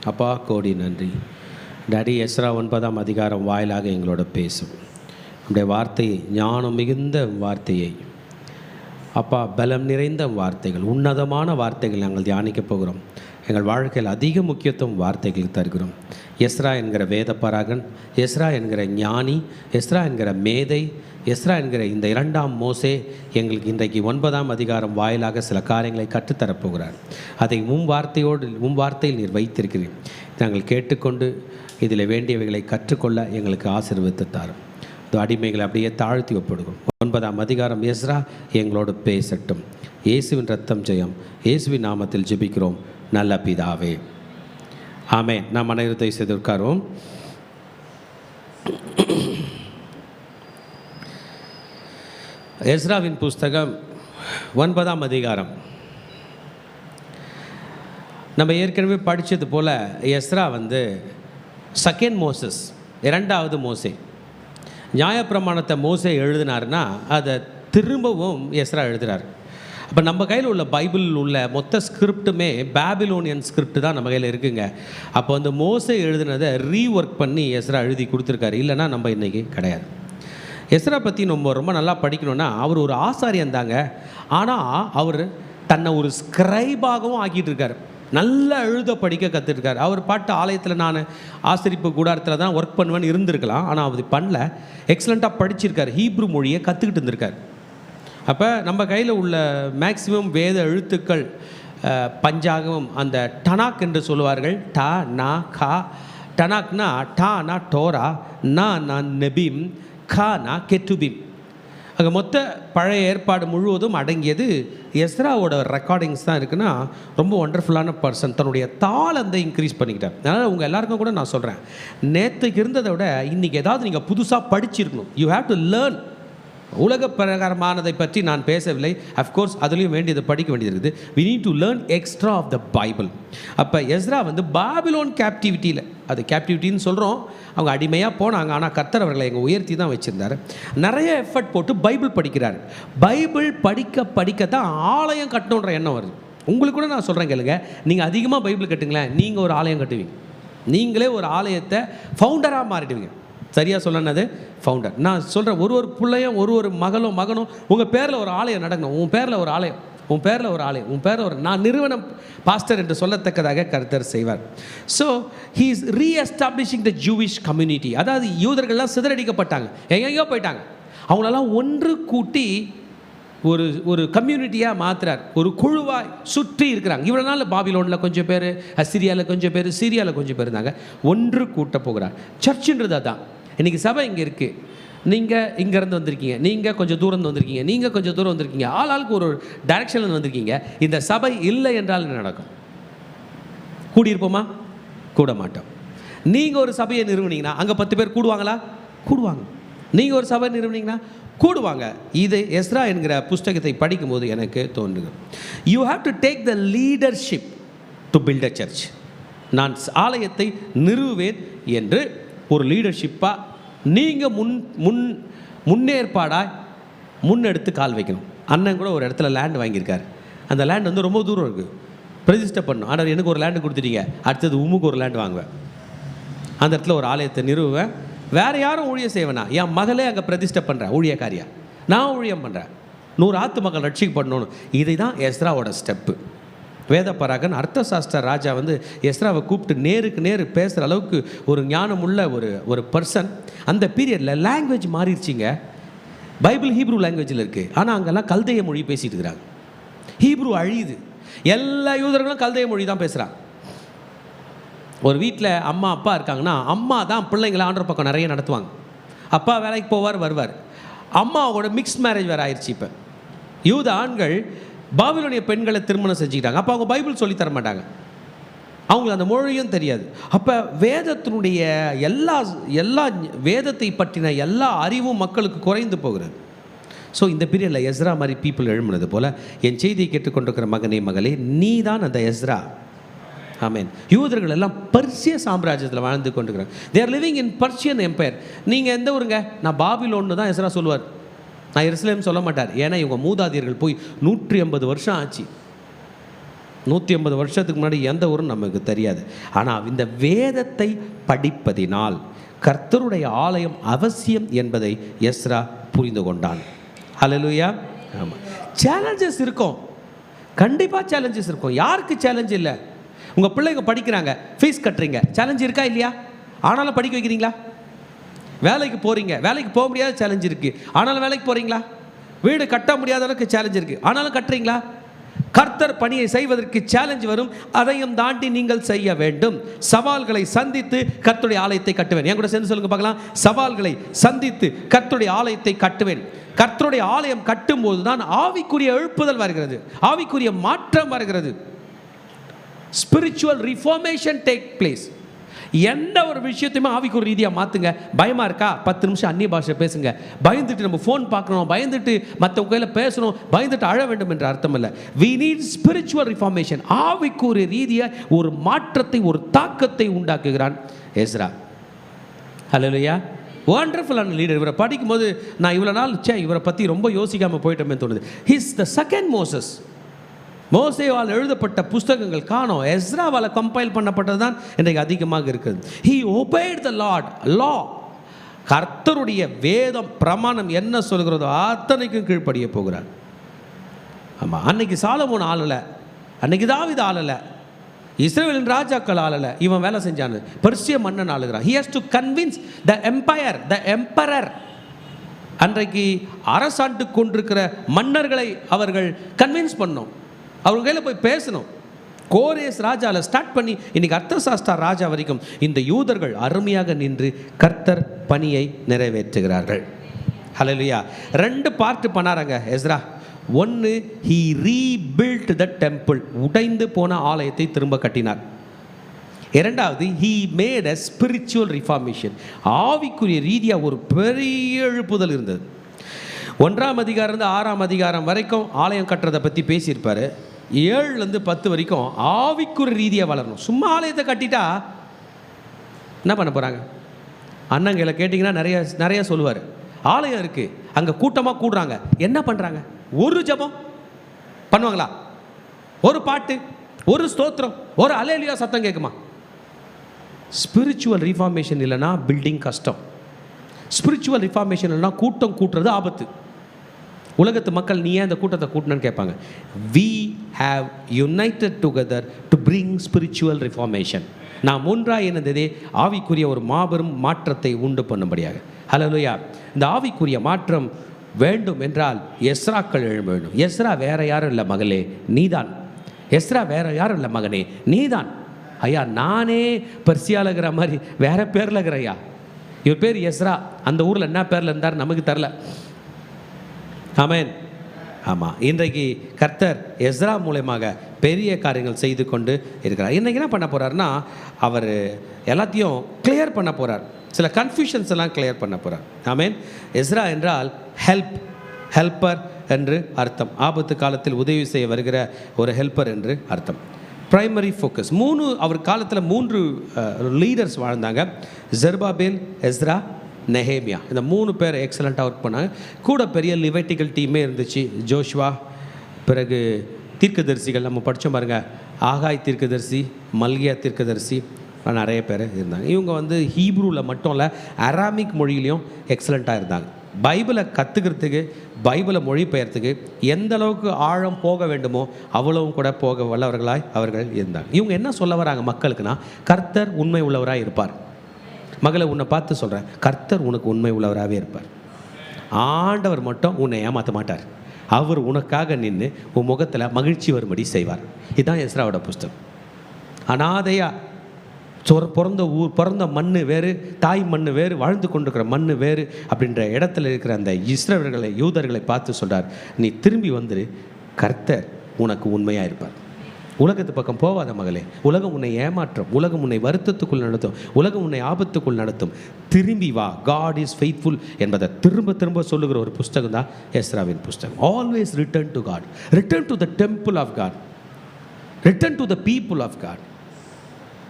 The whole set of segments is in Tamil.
அப்பா கோடி நன்றி. டாடி, எஸ்ரா 9ஆம் அதிகாரம் வாயிலாக எங்களோட பேசும். நம்முடைய வார்த்தை ஞானம் மிகுந்த வார்த்தையை அப்பா, பலம் நிறைந்த வார்த்தைகள், உன்னதமான வார்த்தைகள் நாங்கள் தியானிக்கப் போகிறோம். எங்கள் வாழ்க்கையில் அதிக முக்கியத்துவம் வார்த்தைகளுக்கு தருகிறோம். எஸ்ரா என்கிற வேதப்பராகன், எஸ்ரா என்கிற ஞானி, எஸ்ரா என்கிற மேதை, எஸ்ரா என்கிற இந்த 2ஆம் மோசே எங்களுக்கு இன்றைக்கு 9ஆம் அதிகாரம் வாயிலாக சில காரியங்களை கற்றுத்தரப்போகிறார். அதை வார்த்தையில் நீர் வைத்திருக்கிறீர். நாங்கள் கேட்டுக்கொண்டு இதில் வேண்டியவைகளை கற்றுக்கொள்ள எங்களுக்கு ஆசீர்வதித்து தாரும். அடிமைகளை அப்படியே தாழ்த்தி ஒப்படுகிறோம். 9ஆம் அதிகாரம் எஸ்ரா எங்களோடு பேசட்டும். இயேசுவின் ரத்தம் ஜெயம். இயேசுவின் நாமத்தில் ஜெபிக்கிறோம் நல்ல பிதாவே, ஆமென். நாம் அனைவரும் செய்து உட்காருவோம். எஸ்ராவின் புஸ்தகம் 9ஆம் அதிகாரம். நம்ம ஏற்கனவே படித்தது போல் எஸ்ரா செகண்ட் மோசஸ், 2வது மோசே. நியாயப்பிரமாணத்தை மோசே எழுதினார்னா அதை திரும்பவும் எஸ்ரா எழுதுகிறார். அப்போ நம்ம கையில் உள்ள பைபிள் உள்ள மொத்த ஸ்கிரிப்டுமே பேபிலோனியன் ஸ்கிரிப்ட் தான் நம்ம கையில் இருக்குங்க. அப்போ மோசே எழுதினதை ரீஒர்க் பண்ணி எஸ்ரா எழுதி கொடுத்துருக்காரு. இல்லைன்னா நம்ம இன்றைக்கி கிடையாது. எஸ்ரா பற்றி நம்ம ரொம்ப நல்லா படிக்கணும்னா, அவர் ஒரு ஆசாரியன் தாங்க. ஆனால் அவர் தன்னை ஒரு ஸ்கிரைபாகவும் ஆக்கிட்டு இருக்கார். நல்லா எழுத படிக்க கற்றுருக்கார். அவர் பாட்டு ஆலயத்தில் நான் ஆசிரிப்பு கூடாரத்தில் தான் ஒர்க் பண்ணுவேன்னு இருந்திருக்கலாம். ஆனால் அது பண்ணல. எக்ஸலண்ட்டாக படிச்சிருக்கார். ஹீப்ரு மொழியை கற்றுக்கிட்டு இருந்திருக்கார். அப்போ நம்ம கையில் உள்ள மேக்சிமம் வேத எழுத்துக்கள் பஞ்சாகம், அந்த டனாக் என்று சொல்லுவார்கள். டா நா கா. டனாக்னா டானா டோரா, நா நெபிம், கானா கெட்டுபிம். அங்கே மொத்த பழைய ஏற்பாடு முழுவதும் அடங்கியது எஸ்ராவோட ரெக்கார்டிங்ஸ் தான் இருக்குன்னா, ரொம்ப ஒண்டர்ஃபுல்லான பர்சன். தன்னுடைய தாளந்தை இன்க்ரீஸ் பண்ணிக்கிட்டார். அதனால் உங்கள் எல்லாருக்கும் கூட நான் சொல்கிறேன், நேற்றுக்கு இருந்ததை விட இன்றைக்கி ஏதாவது நீங்கள் புதுசாக படிச்சிருக்கணும். You have to learn. உலக பிரகாரமானதை பற்றி நான் பேசவில்லை. அஃப்கோர்ஸ் அதுலேயும் வேண்டியதை படிக்க வேண்டியது இருக்குது. We need to learn extra of the Bible. அப்போ எஸ்ரா பாபிலோன் கேப்டிவிட்டியில், அது கேப்டிவிட்டின்னு சொல்கிறோம், அவங்க அடிமையாக போனாங்க. ஆனால் கர்த்தர் அவர்களை எங்கள் உயர்த்தி தான் வச்சுருந்தார். நிறைய எஃபர்ட் போட்டு பைபிள் படிக்கிறார். பைபிள் படிக்க தான் ஆலயம் கட்டணுன்ற எண்ணம் வருது. உங்களுக்கு கூட நான் சொல்கிறேன் கேளுங்க, நீங்கள் அதிகமாக பைபிள் கட்டுங்களேன், நீங்கள் ஒரு ஆலயம் கட்டுவீங்க. நீங்களே ஒரு ஆலயத்தை ஃபவுண்டராக மாறிடுவீங்க. சரியாக சொல்லனது ஃபவுண்டர். நான் சொல்கிறேன், ஒரு பிள்ளையும் ஒரு மகனும் உங்கள் பேரில் ஒரு ஆலயம் நடக்கணும். உன் பேரில் ஒரு ஆலயம், உன் பேரில் ஒரு ஆலயம், உன் பேரில் ஒரு நான் நிறுவனம் பாஸ்டர் என்று சொல்லத்தக்கதாக கர்த்தர் செய்வார். So he is reestablishing the Jewish community. அதாவது யூதர்கள்லாம் சிதறடிக்கப்பட்டாங்க, எங்கெங்கேயோ போயிட்டாங்க. அவங்களெல்லாம் ஒன்று கூட்டி ஒரு கம்யூனிட்டியாக மாற்றுறார். ஒரு குழுவாக சுற்றி இருக்கிறாங்க. இவ்வளோ நாள் பாபிலோனில் கொஞ்சம் பேர், அசிரியாவில் கொஞ்சம் பேர், சீரியாவில் கொஞ்சம் பேர் இருந்தாங்க. ஒன்று கூட்ட போகிறார். சர்ச்சுன்றது அதான். இன்றைக்கி சபை இங்கே இருக்குது. நீங்கள் இங்கேருந்து வந்திருக்கீங்க, நீங்கள் கொஞ்சம் தூரம் வந்திருக்கீங்க, நீங்கள் கொஞ்சம் தூரம் வந்திருக்கீங்க, ஆளுக்கு ஒரு டைரக்ஷனில் வந்திருக்கீங்க. இந்த சபை இல்லை என்றால் என்ன நடக்கும்? கூடியிருப்போமா? கூட மாட்டோம். நீங்கள் ஒரு சபையை நிறுவனீங்கன்னா அங்கே 10 பேர் கூடுவாங்களா? கூடுவாங்க. நீங்கள் ஒரு சபை நிறுவனீங்கன்னா கூடுவாங்க. இது எஸ்ரா என்கிற புஸ்தகத்தை படிக்கும்போது எனக்கு தோன்றுது. You have to take the leadership to build a church. நான் ஆலயத்தை நிறுவேன் என்று ஒரு லீடர்ஷிப்பாக நீங்கள் முன்னேற்பாடாக முன்னெடுத்து கால் வைக்கணும். அண்ணன் கூட ஒரு இடத்துல லேண்ட் வாங்கியிருக்காரு. அந்த லேண்ட் ரொம்ப தூரம் இருக்குது, பிரதிஷ்டை பண்ணணும். ஆனால் எனக்கு ஒரு லேண்டு கொடுத்துட்டீங்க, அடுத்தது உமுக்கு ஒரு லேண்டு வாங்குவேன், அந்த இடத்துல ஒரு ஆலயத்தை நிறுவுவேன். வேறு யாரும் ஊழியம் செய்வேனா? என் மகளே அங்கே பிரதிஷ்டை பண்ணுறேன், ஊழியக்காரியா நான் ஊழியம் பண்ணுறேன், 100 ஆத்து மக்கள் ரட்சிக்கப்படணும். இதை தான் எஸ்ராவோட ஸ்டெப்பு. வேதப்பராகன் அர்த்தசாஸ்திர ராஜா எஸ்ராவை கூப்பிட்டு நேருக்கு நேரு பேசுகிற அளவுக்கு ஒரு ஞானமுள்ள ஒரு பர்சன். அந்த பீரியடில் லாங்குவேஜ் மாறிடுச்சிங்க. பைபிள் ஹீப்ரூ லாங்குவேஜில் இருக்குது. ஆனால் அங்கெல்லாம் கல்தைய மொழி பேசிகிட்டு இருக்கிறாங்க. ஹீப்ரூ அழியுது. எல்லா யூதர்களும் கல்தைய மொழி தான் பேசுகிறாங்க. ஒரு வீட்டில் அம்மா அப்பா இருக்காங்கன்னா, அம்மா தான் பிள்ளைங்களை ஆண்டவர் பக்கம் நிறைய நடத்துவாங்க. அப்பா வேலைக்கு போவார் வருவார். அம்மாவோட மிக்ஸ் மேரேஜ் வேறு ஆயிடுச்சு. இப்போ யூத ஆண்கள் பாபிலோனிய பெண்களை திருமணம் செஞ்சுக்கிட்டாங்க. அப்போ அவங்க பைபிள் சொல்லி தர மாட்டாங்க, அவங்களுக்கு அந்த மொழியும் தெரியாது. அப்போ வேதத்தினுடைய எல்லா வேதத்தை பற்றின எல்லா அறிவும் மக்களுக்கு குறைந்து போகிறது. ஸோ இந்த பீரியடில் எஸ்ரா மாதிரி பீப்புள் எழும்புனது போல், என் செய்தியை கேட்டுக்கொண்டிருக்கிற மகனே மகளே, நீ தான் அந்த எஸ்ரா. ஆமேன். யூதர்கள் எல்லாம் பர்சிய சாம்ராஜ்யத்தில் வாழ்ந்து கொண்டிருக்கிறாங்க. They are living in Persian empire. நீங்கள் எந்த ஊருங்க? நான் பாபிலோன்னு தான் எஸ்ரா சொல்லுவார். நான் எருசலேம் சொல்ல மாட்டார். ஏன்னா இவங்க மூதாதையர்கள் போய் 150 வருஷம் ஆச்சு. 150 வருஷத்துக்கு முன்னாடி எந்த ஊரும் நமக்கு தெரியாது. ஆனால் இந்த வேதத்தை படிப்பதினால் கர்த்தருடைய ஆலயம் அவசியம் என்பதை எஸ்ரா புரிந்து கொண்டான். ஹல்லேலூயா. ஆமாம், சேலஞ்சஸ் இருக்கும், கண்டிப்பாக சேலஞ்சஸ் இருக்கும். யாருக்கு சேலஞ்ச் இல்லை? உங்கள் பிள்ளைங்க படிக்கிறாங்க, ஃபீஸ் கட்டுறீங்க, சேலஞ்ச் இருக்கா இல்லையா? ஆனாலும் படிக்க வைக்கிறீங்களா? வேலைக்கு போகிறீங்க, வேலைக்கு போக முடியாத சேலஞ்ச் இருக்குது, ஆனாலும் வேலைக்கு போகிறீங்களா? வீடு கட்ட முடியாத அளவுக்கு சேலஞ்ச் இருக்குது, ஆனாலும் கட்டுறீங்களா? கர்த்தர் பணியை செய்வதற்கு சேலஞ்ச் வரும், அதையும் தாண்டி நீங்கள் செய்ய வேண்டும். சவால்களை சந்தித்து கர்த்தருடைய ஆலயத்தை கட்டுவேன். என் கூட சேர்ந்து சொல்லுங்க பார்க்கலாம். சவால்களை சந்தித்து கர்த்தருடைய ஆலயத்தை கட்டுவேன். கர்த்தருடைய ஆலயம் கட்டும்போது தான் ஆவிக்குரிய எழுப்புதல் வருகிறது, ஆவிக்குரிய மாற்றம் வருகிறது. Spiritual reformation take place. எந்த ஒரு விஷயத்தையுமே ஆவிக்கு ஒரு ரீதியாக மாற்றுங்க. பயமாக இருக்கா? 10 நிமிஷம் அந்நிய பாஷை பேசுங்க. பயந்துட்டு நம்ம ஃபோன் பார்க்கணும், பயந்துட்டு மற்றவங்க கையில் பேசணும், பயந்துட்டு அழ வேண்டும் என்ற அர்த்தம் இல்லை. We need spiritual reformation. ஆவிக்கு ஒரு ரீதியாக ஒரு மாற்றத்தை, ஒரு தாக்கத்தை உண்டாக்குகிறான் எஸ்ரா. ஹல்லேலூயா. வண்டர்ஃபுல்லான லீடர். இவரை படிக்கும்போது நான் இவ்வளோ நாள் இவரை பற்றி ரொம்ப யோசிக்காமல் போயிட்டோமே தோணுது. He's the second Moses. மோசேவால் எழுதப்பட்ட புஸ்தகங்கள் காணோம், எஸ்ராவால் கம்பைல் பண்ணப்பட்டது தான் இன்றைக்கு அதிகமாக இருக்குது. ஹி ஒபேட் த லார்ட் லா. கர்த்தருடைய வேதம் பிரமாணம் என்ன சொல்கிறதோ அத்தனைக்கும் கீழ்ப்படிய போகிறார். ஆமாம், அன்னைக்கு சாலமோன் ஆளலை, அன்னைக்கு தாவீது ஆளலை, இஸ்ரவேலின் ராஜாக்கள் ஆளலை, இவன் வேலை செஞ்சானு பெர்சிய மன்னன் ஆளுகிறான். He has to convince the empire, the emperor. அன்றைக்கு அரசாண்டு கொண்டிருக்கிற மன்னர்களை அவர்கள் கன்வின்ஸ் பண்ணோம், அவங்க கையில் போய் பேசணும். கோரேஸ் ராஜாவில் ஸ்டார்ட் பண்ணி இன்னைக்கு அர்த்தசாஸ்தா ராஜா வரைக்கும் இந்த யூதர்கள் அருமையாக நின்று கர்த்தர் பணியை நிறைவேற்றுகிறார்கள். ஹல்லேலூயா. 2 part பண்ணாராங்க Ezra. 1, he rebuilt the temple, உடைந்து போன ஆலயத்தை திரும்ப கட்டினார். 2வது, he made a spiritual reformation, ஆவிக்குரிய ரீதியாக ஒரு பெரிய எழுப்புதல் இருந்தது. 1ஆம் அதிகாரம் 6ஆம் அதிகாரம் வரைக்கும் ஆலயம் கட்டுறதை பற்றி பேசியிருப்பார். 7லேருந்து 10 வரைக்கும் ஆவிக்குரிய ரீதியாக வளரணும். சும்மா ஆலயத்தை கட்டிட்டா என்ன பண்ண போகிறாங்க? அண்ணங்களை கேட்டிங்கன்னா நிறைய சொல்லுவார். ஆலயம் இருக்குது, அங்கே கூட்டமாக கூடுறாங்க, என்ன பண்ணுறாங்க? ஒரு ஜெபம் பண்ணுவாங்களா? ஒரு பாட்டு, ஒரு ஸ்தோத்திரம், ஒரு அல்லேலூயா சத்தம் கேட்குமா? ஸ்பிரிச்சுவல் ரிஃபார்மேஷன் இல்லைன்னா பில்டிங் கஷ்டம். ஸ்பிரிச்சுவல் ரிஃபார்மேஷன் இல்லைன்னா கூட்டம் கூட்டுறது ஆபத்து. உலகத்து மக்கள் நீ ஏன் இந்த கூட்டத்தை கூட்டணும்னு கேட்பாங்க. we have united together to bring spiritual reformation. நாம் ஒன்றாக இணைந்ததே ஆவிக்குரிய ஒரு மாபெரும் மாற்றத்தை உண்டு பண்ணும்படியாக. ஹல்லேலூயா. இந்த ஆவிக்குரிய மாற்றம் வேண்டும் என்றால் எஸ்ராக்கள் எழும்ப வேண்டும். எஸ்ரா வேற யாரும் இல்லை மகளே, நீதான். எஸ்ரா வேற யாரும் இல்லை மகனே, நீதான். ஐயா நானே பர்சியாலகிற மாதிரி வேற பேரில் இருக்கிறையா. இவர் பேர் எஸ்ரா, அந்த ஊரில் என்ன பேரில் இருந்தார் நமக்கு தெரில. ஆமென். ஆமாம், இன்றைக்கு கர்த்தர் எஸ்ரா மூலமாக பெரிய காரியங்கள் செய்து கொண்டு இருக்கிறார். இன்றைக்கி என்ன பண்ண போகிறார்னா, அவர் எல்லாத்தையும் கிளியர் பண்ண போகிறார். சில கன்ஃபியூஷன்ஸ் எல்லாம் கிளியர் பண்ண போகிறார். ஆமென். எஸ்ரா என்றால் ஹெல்ப்பர் என்று அர்த்தம். ஆபத்து காலத்தில் உதவி செய்ய வருகிற ஒரு ஹெல்ப்பர் என்று அர்த்தம். Primary focus. அவர் காலத்தில் 3 லீடர்ஸ் வாழ்ந்தாங்க. Zerubbabel, Ezra, Nehemiah. இந்த 3 பேர் எக்ஸலண்ட்டாக ஒர்க் பண்ணாங்க. கூட பெரிய லிவைட்டிக்கல் டீமே இருந்துச்சு. ஜோஷுவா, பிறகு தீர்க்கதரிசிகள் நம்ம படித்தோம் பாருங்கள். ஆகாய் தீர்க்கதரிசி, மல்கியா தீர்க்கதரிசி, நிறைய பேர் இருந்தாங்க. இவங்க ஹீப்ரூவில் மட்டும் இல்லை, அராமிக் மொழியிலையும் எக்ஸலண்ட்டாக இருந்தாங்க. பைபிளை கற்றுக்கிறதுக்கு, பைபிளை மொழிபெயர்த்துக்கு எந்த அளவுக்கு ஆழம் போக வேண்டுமோ அவ்வளவும் கூட போக வல்லவர்களாய் அவர்கள் இருந்தாங்க. இவங்க என்ன சொல்ல வராங்க மக்களுக்குன்னா, கர்த்தர் உண்மை உள்ளவராக இருப்பார். மகளை உன்னை பார்த்து சொல்கிறேன், கர்த்தர் உனக்கு உண்மை உள்ளவராகவே இருப்பார். ஆண்டவர் மட்டும் உன்னை ஏமாற்ற மாட்டார். அவர் உனக்காக நின்று உன் முகத்தில் மகிழ்ச்சி வரும்படி செய்வார். இதுதான் எஸ்ராவோட புஸ்தகம். அனாதையாக பிறந்த மண் வேறு, தாய் மண் வேறு, வாழ்ந்து கொண்டிருக்கிற மண் வேறு அப்படின்ற இடத்துல இருக்கிற அந்த இஸ்ரவேலர்களை, யூதர்களை பார்த்து சொல்கிறார், நீ திரும்பி வந்துரு, கர்த்தர் உனக்கு உண்மையாக இருப்பார். உலகத்து பக்கம் போவாத மகளே. உலகம் உன்னை ஏமாற்றும், உலகம் உன்னை வருத்தத்துக்குள் நடத்தும், உலகம் உன்னை ஆபத்துக்குள் நடத்தும். திரும்பி வா, காட் இஸ் ஃபெய்த்ஃபுல் என்பதை திரும்ப திரும்ப சொல்லுகிற ஒரு புஸ்தகம் தான் எஸ்ராவின் புஸ்தகம். Always return to God, return to the temple of God, return to the people of God.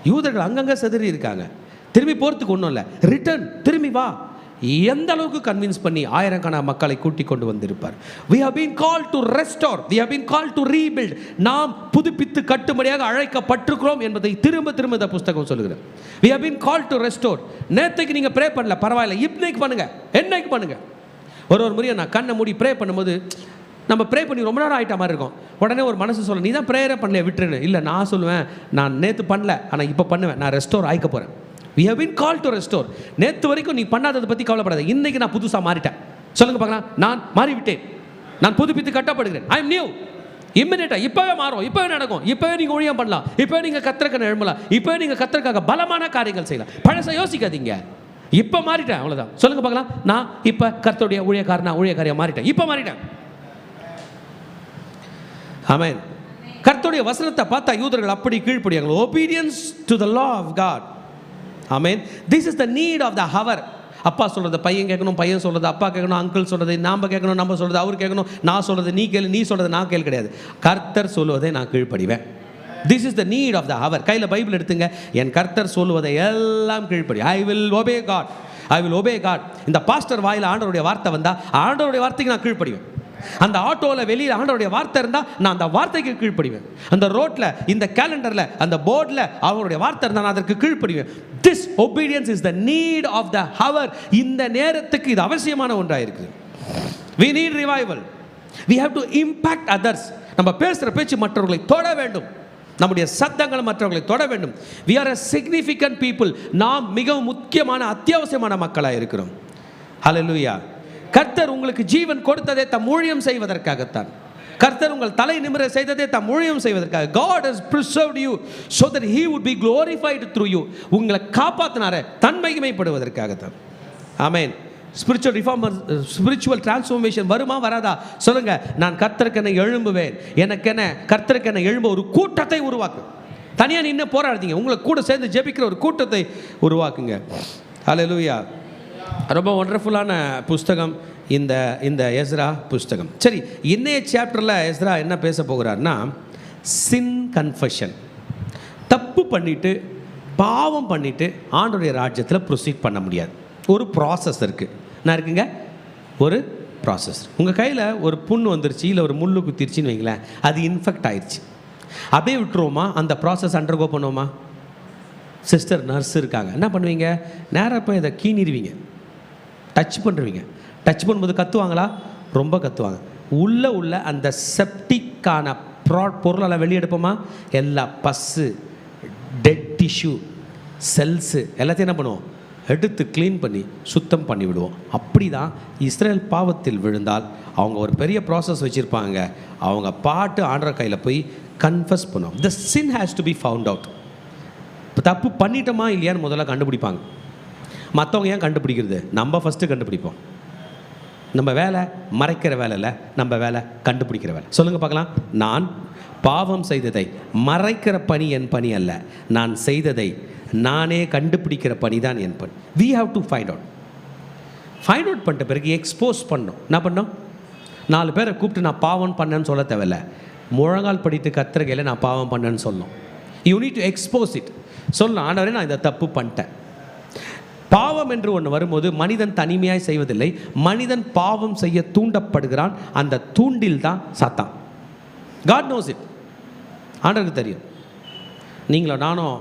யூதர்கள் அங்கங்கே செதறி இருக்காங்க, திரும்பி போகிறதுக்கு ஒன்றும் இல்லை. ரிட்டர்ன், திரும்பி வா. எந்த அளவுக்கு கன்வின்ஸ் பண்ணி ஆயிரக்கணக்கான மக்களை கூட்டி கொண்டு வந்திருப்பார். we have been called to restore, we have been called to rebuild. நாம் புதுப்பித்து கட்டும்படியாக அழைக்கப்பட்டிருக்கிறோம் என்பதை திரும்ப திரும்ப இந்த புத்தகம் சொல்லுகிறது. we have been called to restore. நேற்றுக்கு நீங்கள் ப்ரே பண்ணல, பரவாயில்ல, இன்னைக்கு பண்ணுங்க, என்னைக்கு பண்ணுங்க. ஒரு முறையை நான் கண்ணை மூடி ப்ரே பண்ணும்போது, நம்ம ப்ரே பண்ணி ரொம்ப நேரம் ஆகிட்ட மாதிரி இருக்கும். உடனே ஒரு மனசு சொல்ல, நீ தான் ப்ரேயரே பண்ணல, விட்டுருன்னு. இல்லை, நான் சொல்லுவேன், நான் நேற்று பண்ணல, ஆனால் இப்போ பண்ணுவேன், நான் ரெஸ்டோர் ஆகிக்க போகிறேன். we have been called to restore. நேற்று வரைக்கும் நீ பண்ணாததை பற்றி கவலைப்படாத, இன்னைக்கு நான் புதுசாக மாறிட்டேன். சொல்லுங்க பார்க்கலாம், நான் மாறிவிட்டேன், நான் புதுப்பித்து கட்டப்படுகிறேன். I am new. இம்மிடியேட்டாக இப்போவே மாறும், இப்போவே நடக்கும், இப்போவே நீங்கள் ஊழியம் பண்ணலாம், இப்போவே நீங்கள் கர்த்தருக்கு எழும்பலாம், இப்போவே நீங்கள் கர்த்தருக்காக பலமான காரியங்கள் செய்யலாம். பழசை யோசிக்காதீங்க, இப்போ மாறிட்டேன், அவ்வளோதான். சொல்லுங்க பார்க்கலாம், நான் இப்போ கர்த்தருடைய ஊழியக்காரியாக மாறிட்டேன், இப்போ மாறிட்டேன். ஆமென். கர்த்தருடைய வசனத்தை பார்த்தா யூதர்கள் அப்படி கீழ்ப்படியாங்க. obedience to the law of God. Amen. this is the need of the hour. அப்பா சொல்றது பையன் கேட்கணும், பையன் சொல்றது அப்பா கேட்கணும், அங்கிள் சொல்றது நாம கேட்கணும், நம்ம சொல்றது அவர் கேட்கணும், நான் சொல்றது நீ கேளு, நீ சொல்றது நான் கேள் கிடையாது. கர்த்தர் சொல்வதை நான் கீழ்ப்படிவேன். this is the need of the hour. கையில் பைபிள் எடுத்துங்க, என் கர்த்தர் சொல்வதை எல்லாம் கீழ்ப்படி. I will obey God, I will obey God. இந்த பாஸ்டர் வாயில ஆண்டவருடைய வார்த்தை வந்தா ஆண்டவருடைய வார்த்தைக்கு நான் கீழ்ப்படிவேன். அந்த ஆட்டோவில் வெளியில் ஆண்டவருடைய வார்த்தை இருந்தால் நான் அந்த வார்த்தைக்கு கீழ்ப்படிவேன். அந்த ரோட்டில், இந்த கேலண்டரில், அந்த போர்டில் அவருடைய வார்த்தை இருந்தால் நான் அதற்கு கீழ்ப்படிவேன். This obedience is the need of the hour. இந்த நேரத்துக்கு இது அவசியமான ஒன்றாக இருக்குது. we need revival, we have to impact others. நம்ம பேசுகிற பேச்சு மற்றவர்களை தொட வேண்டும், நம்முடைய சத்தங்கள் மற்றவர்களை தொட வேண்டும். we are a significant people. நாம் மிகவும் முக்கியமான அத்தியாவசியமான மக்களாக இருக்கிறோம். ஹல்லேலூயா. கர்த்தர் உங்களுக்கு ஜீவன் கொடுத்ததே தம் ஊழியம் செய்வதற்காகத்தான். கர்த்தர் உங்கள் தலை நிமிர செய்ததே தம் ஊழியம் செய்வதற்காக. God has preserved you so that he would be glorified through you. உங்களை காப்பாத்தினாரே தன் மகிமைப்படுவதற்காகத்தான். ஆமென். ஸ்பிரிச்சுவல் ரிஃபார்மர், ஸ்பிரிச்சுவல் டிரான்ஸ்ஃபார்மேஷன் வருமா வராதா சொல்லுங்க. நான் கர்த்தருக்கென எழும்புவேன், எனக்கென கர்த்தருக்கென எழும்ப ஒரு கூட்டத்தை உருவாக்கு. தனியாக நின்று போராடுறீங்க, உங்களை கூட சேர்ந்து ஜெபிக்கிற ஒரு கூட்டத்தை உருவாக்குங்க. ஹல்லேலூயா. ரொம்ப ஒண்டர்ஃபுல்லான புஸ்தகம் இந்த எஸ்ரா புஸ்தகம். சரி, இன்னைய சாப்டரில் எஸ்ரா என்ன பேச போகிறார்னா, சின் கன்ஃபெஷன். தப்பு பண்ணிட்டு, பாவம் பண்ணிட்டு ஆண்டவருடைய ராஜ்யத்தில் ப்ரொசீட் பண்ண முடியாது. ஒரு ப்ராசஸ் இருக்குது. என்ன இருக்குங்க? ஒரு ப்ராசஸ். உங்கள் கையில் ஒரு புண்ணு வந்துருச்சு, இல்லை ஒரு முள்ளு குத்திருச்சின்னு வைங்களேன், அது இன்ஃபெக்ட் ஆயிடுச்சு. அப்படியே விட்டுருவோமா? அந்த ப்ராசஸ் அண்டர்கோ பண்ணுவோமா? சிஸ்டர் நர்ஸ் இருக்காங்க, என்ன பண்ணுவீங்க? நேராக போய் இதை கீணிடுவீங்க, டச் பண்ணுறீங்க. டச் பண்ணும்போது கத்துவாங்களா? ரொம்ப கத்துவாங்க. உள்ள அந்த செப்டிக்கான பொருளெல்லாம் வெளியெடுப்போமா? எல்லா பஸ்ஸு, டெட் டிஷ்யூ, செல்ஸு எல்லாத்தையும் என்ன பண்ணுவோம்? எடுத்து க்ளீன் பண்ணி சுத்தம் பண்ணி விடுவோம். அப்படி தான் இஸ்ரேல் பாவத்தில் விழுந்தால் அவங்க ஒரு பெரிய ப்ராசஸ் வச்சுருப்பாங்க. அவங்க பாட்டு ஆண்டவர் கையில் போய் கன்ஃபஸ் பண்ணுவோம். The sin has to be found out. இப்போ தப்பு பண்ணிட்டோமா இல்லையான்னு முதல்ல கண்டுபிடிப்பாங்க. மற்றவங்க ஏன் கண்டுபிடிக்கிறது? நம்ம ஃபஸ்ட்டு கண்டுபிடிப்போம். நம்ம வேலை மறைக்கிற வேலை இல்லை, நம்ம வேலை கண்டுபிடிக்கிற வேலை. சொல்லுங்கள் பார்க்கலாம். நான் பாவம் செய்ததை மறைக்கிற பணி என் பணி அல்ல, நான் செய்ததை நானே கண்டுபிடிக்கிற பணி தான் என் பணி. we have to find out. Find out பண்ணிட்ட பிறகு எக்ஸ்போஸ் பண்ணோம். என்ன பண்ணோம்? 4 பேரை கூப்பிட்டு நான் பாவம் பண்ணேன்னு சொல்ல தேவையில்லை, முழங்கால் படிட்டு கத்திரகையில் நான் பாவம் பண்ணேன்னு சொல்லணும். You need to expose it. சொல்லணும், ஆண்டவரே நான் இதை தப்பு பண்ணிட்டேன். பாவம் என்று ஒன்று வரும்போது மனிதன் தனிமையாய் செய்வதில்லை, மனிதன் பாவம் செய்ய தூண்டப்படுகிறான். அந்த தூண்டில் தான் சாத்தான். God knows it. ஆண்டவருக்கு தெரியும். நீங்களும் நானும்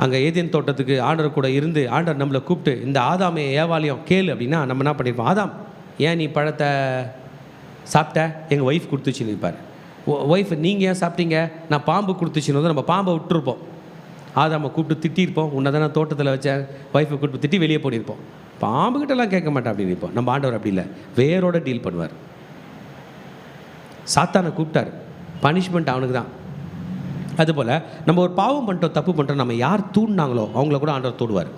அங்கே ஏதேன் தோட்டத்துக்கு ஆண்டவர் கூட இருந்து ஆண்டவர் நம்மளை கூப்பிட்டு இந்த ஆதாமே ஏவாலியம் கேளு அப்படின்னா நம்ம என்ன பண்ணியிருப்போம்? ஆதாம், ஏன் நீ பழத்தை சாப்பிட்ட? எங்கள் ஒய்ஃப் கொடுத்துச்சுன்னு இருப்பார். ஒய்ஃப், நீங்கள் ஏன் சாப்பிட்டீங்க? நான் பாம்பு கொடுத்துச்சுன்னு வந்து நம்ம பாம்பை விட்டுருப்போம். ஆதாமை கூப்பிட்டு திட்டியிருப்போம், உன்னை தானே தோட்டத்தில் வச்சேன், ஒய்ஃபை கூப்பிட்டு திட்டி வெளியே போனிருப்போம். பாம்புக்கிட்டலாம் கேட்க மாட்டேன் அப்படின்னு இருப்போம். நம்ம ஆண்டவர் அப்படி இல்லை, வேரோட டீல் பண்ணுவார். சாத்தானை கூப்பிட்டார், பனிஷ்மெண்ட் அவனுக்கு தான். அதுபோல் நம்ம ஒரு பாவம் பண்ணிட்டோம், தப்பு பண்ணிட்டோம், நம்ம யார் தூண்டினாங்களோ அவங்கள கூட ஆண்டவர் தொடுவார்.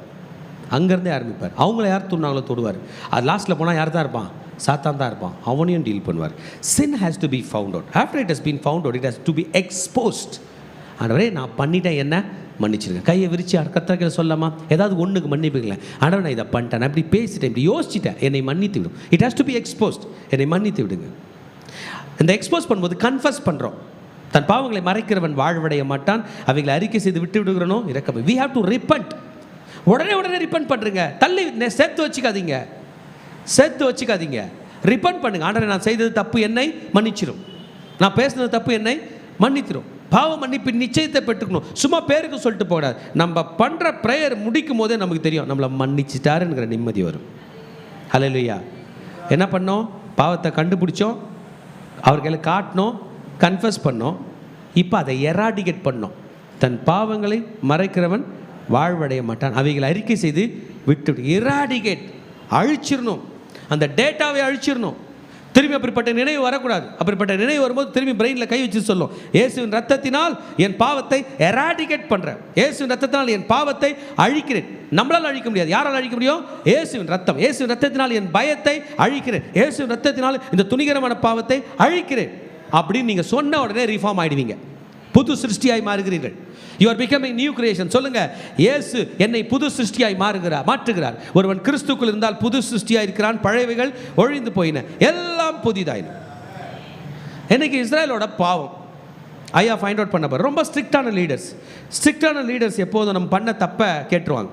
அங்கேருந்தே ஆரம்பிப்பார். அவங்கள யார் தூண்டினாங்களோ தொடுவார். அது லாஸ்ட்டில் போனால் யார் தான் இருப்பான்? சாத்தான் தான் இருப்பான். அவனையும் டீல் பண்ணுவார். sin has to be found out. After it has been found out, it has to be exposed. ஆண்டவரே நான் பண்ணிட்டேன், என்ன மன்னிச்சிருங்க. கையை விரிச்சு கர்த்தர்கிட்ட சொல்லாமா? ஏதாவது ஒன்றுக்கு மன்னிப்புங்களேன். ஆண்டவர் நான் இதை பண்ணிட்டேன், நான் இப்படி பேசிட்டேன், இப்படி யோசிச்சிட்டேன், என்னை மன்னித்து விடும். It has to be exposed. என்னை மன்னித்து விடுங்க. இந்த எக்ஸ்போஸ் பண்ணும்போது கன்ஃபஸ் பண்ணுறோம். தன் பாவங்களை மறைக்கிறவன் வாழ்வடைய மாட்டான், அவைகளை அறிக்கை செய்து விட்டு விடுகிறனோ இறக்கம். we have to repent. உடனே ரிப்பன்ட் பண்ணுறங்க. தள்ளி சேர்த்து வச்சுக்காதீங்க. ரிப்பன்ட் பண்ணுங்க. ஆண்டவரே, நான் செய்தது தப்பு, என்னை மன்னிச்சிடும். நான் பேசுனது தப்பு, என்னை மன்னித்திரும். பாவ மன்னிப்பு நிச்சயத்தை பெற்றுக்கணும். சும்மா பேருக்கு சொல்லிட்டு போடாது. நம்ம பண்ணுற ப்ரேயர் முடிக்கும் போதே நமக்கு தெரியும் நம்மளை மன்னிச்சிட்டாருங்கிற நிம்மதி வரும். ஹல்லேலூயா. என்ன பண்ணோம்? பாவத்தை கண்டுபிடிச்சோம், அவர்களை காட்டினோம், கன்ஃபஸ் பண்ணோம். இப்போ அதை எராடிகேட் பண்ணோம். தன் பாவங்களை மறைக்கிறவன் வாழ்வடைய மாட்டான், அவைகளை அறிக்கை செய்து விட்டு. எராடிகேட், அழிச்சிடணும். அந்த டேட்டாவை அழிச்சிடணும். திரும்பி அப்படிப்பட்ட நினைவு வரக்கூடாது. அப்படிப்பட்ட நினைவு வரும்போது திரும்பி பிரெயினில் கை வச்சு சொல்லும், இயேசுவின் ரத்தத்தினால் என் பாவத்தை எராடிகேட் பண்ணுறேன், இயேசுவின் ரத்தத்தினால் என் பாவத்தை அழிக்கிறேன். நம்மளால் அழிக்க முடியாது. யாரால் அழிக்க முடியும்? இயேசுவின் ரத்தம். இயேசுவின் ரத்தத்தினால் என் பயத்தை அழிக்கிறேன், இயேசுவின் ரத்தத்தினால் இந்த துணிகரமான பாவத்தை அழிக்கிறேன் அப்படின்னு நீங்கள் சொன்ன உடனே ரிஃபார்ம் ஆகிடுவீங்க. புது சிருஷ்டியாய் மாறுகிறீர்கள். You are becoming new creation. சொல்லுங்க, இயேசு என்னை புது சிருஷ்டியாய் மாற்றுகிறார். ஒருவன் கிறிஸ்துக்குள் இருந்தால் புது சிருஷ்டியாய் இருக்கிறான், பழையவைகள் ஒழிந்து போயின, எல்லாம் புதிதாயின. இன்னைக்கு இஸ்ரேலோட பாவம் ஐயா ஃபைண்ட் அவுட் பண்ண போற. ரொம்ப ஸ்ட்ரிக்டான லீடர்ஸ் எப்போதும் நம்ம பண்ண தப்பை கேட்டுருவாங்க.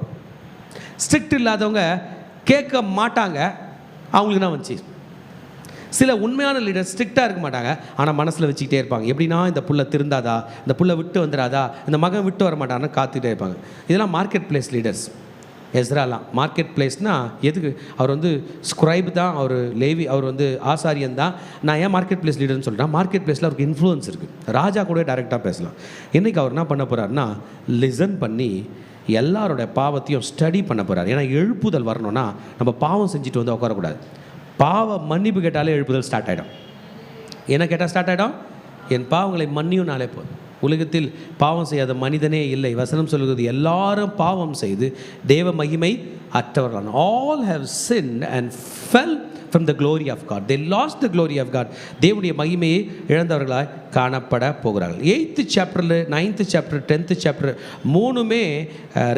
ஸ்ட்ரிக்ட் இல்லாதவங்க கேட்க மாட்டாங்க, அவங்களுக்கு தான் வந்துச்சு. சில உண்மையான லீடர் ஸ்ட்ரிக்டாக இருக்க மாட்டாங்க, ஆனால் மனசில் வச்சுக்கிட்டே இருப்பாங்க. எப்படின்னா, இந்த புள்ள திருந்தாதா, இந்த புள்ள விட்டு வந்துடாதா, இந்த மகன் விட்டு வர மாட்டான்னு காத்துக்கிட்டே இருப்பாங்க. இதெல்லாம் மார்க்கெட் பிளேஸ் லீடர்ஸ். எஸ்ராலாம் மார்க்கெட் பிளேஸ்னால் எதுக்கு? அவர் வந்து ஸ்கிரைப் தான், அவர் லேவி, அவர் வந்து ஆசாரியன் தான். நான் ஏன் மார்க்கெட் பிளேஸ் லீடர்னு சொல்கிறேன்? மார்க்கெட் பிளேஸில் அவருக்கு இன்ஃப்ளூயன்ஸ் இருக்குது. ராஜா கூட டைரெக்டாக பேசலாம். இன்றைக்கி அவர் என்ன பண்ண போகிறாருன்னா, லிசன் பண்ணி எல்லாரோட பாவத்தையும் ஸ்டடி பண்ண போகிறார். ஏன்னா எழுப்புதல் வரணும்னா நம்ம பாவம் செஞ்சுட்டு வந்து உட்காரக்கூடாது. பாவ மன்னிப்பு கேட்டாலே எழுப்புதல் ஸ்டார்ட் ஆகிடும். என்ன கேட்டால் ஸ்டார்ட் ஆகிடும்? என் பாவங்களை மன்னியும்னாலே போதும். உலகத்தில் பாவம் செய்யாத மனிதனே இல்லை. வசனம் சொல்கிறது, எல்லாரும் பாவம் செய்து தேவ மகிமை அற்றவர்கள். All have sinned and fell from the glory of God. They lost the glory of God. தேவனுடைய மகிமையை இழந்தவர்களாய் காணப்பட போகிறார்கள். 8th சாப்டரில் 9th சாப்டர் 10th சாப்டர் மூணுமே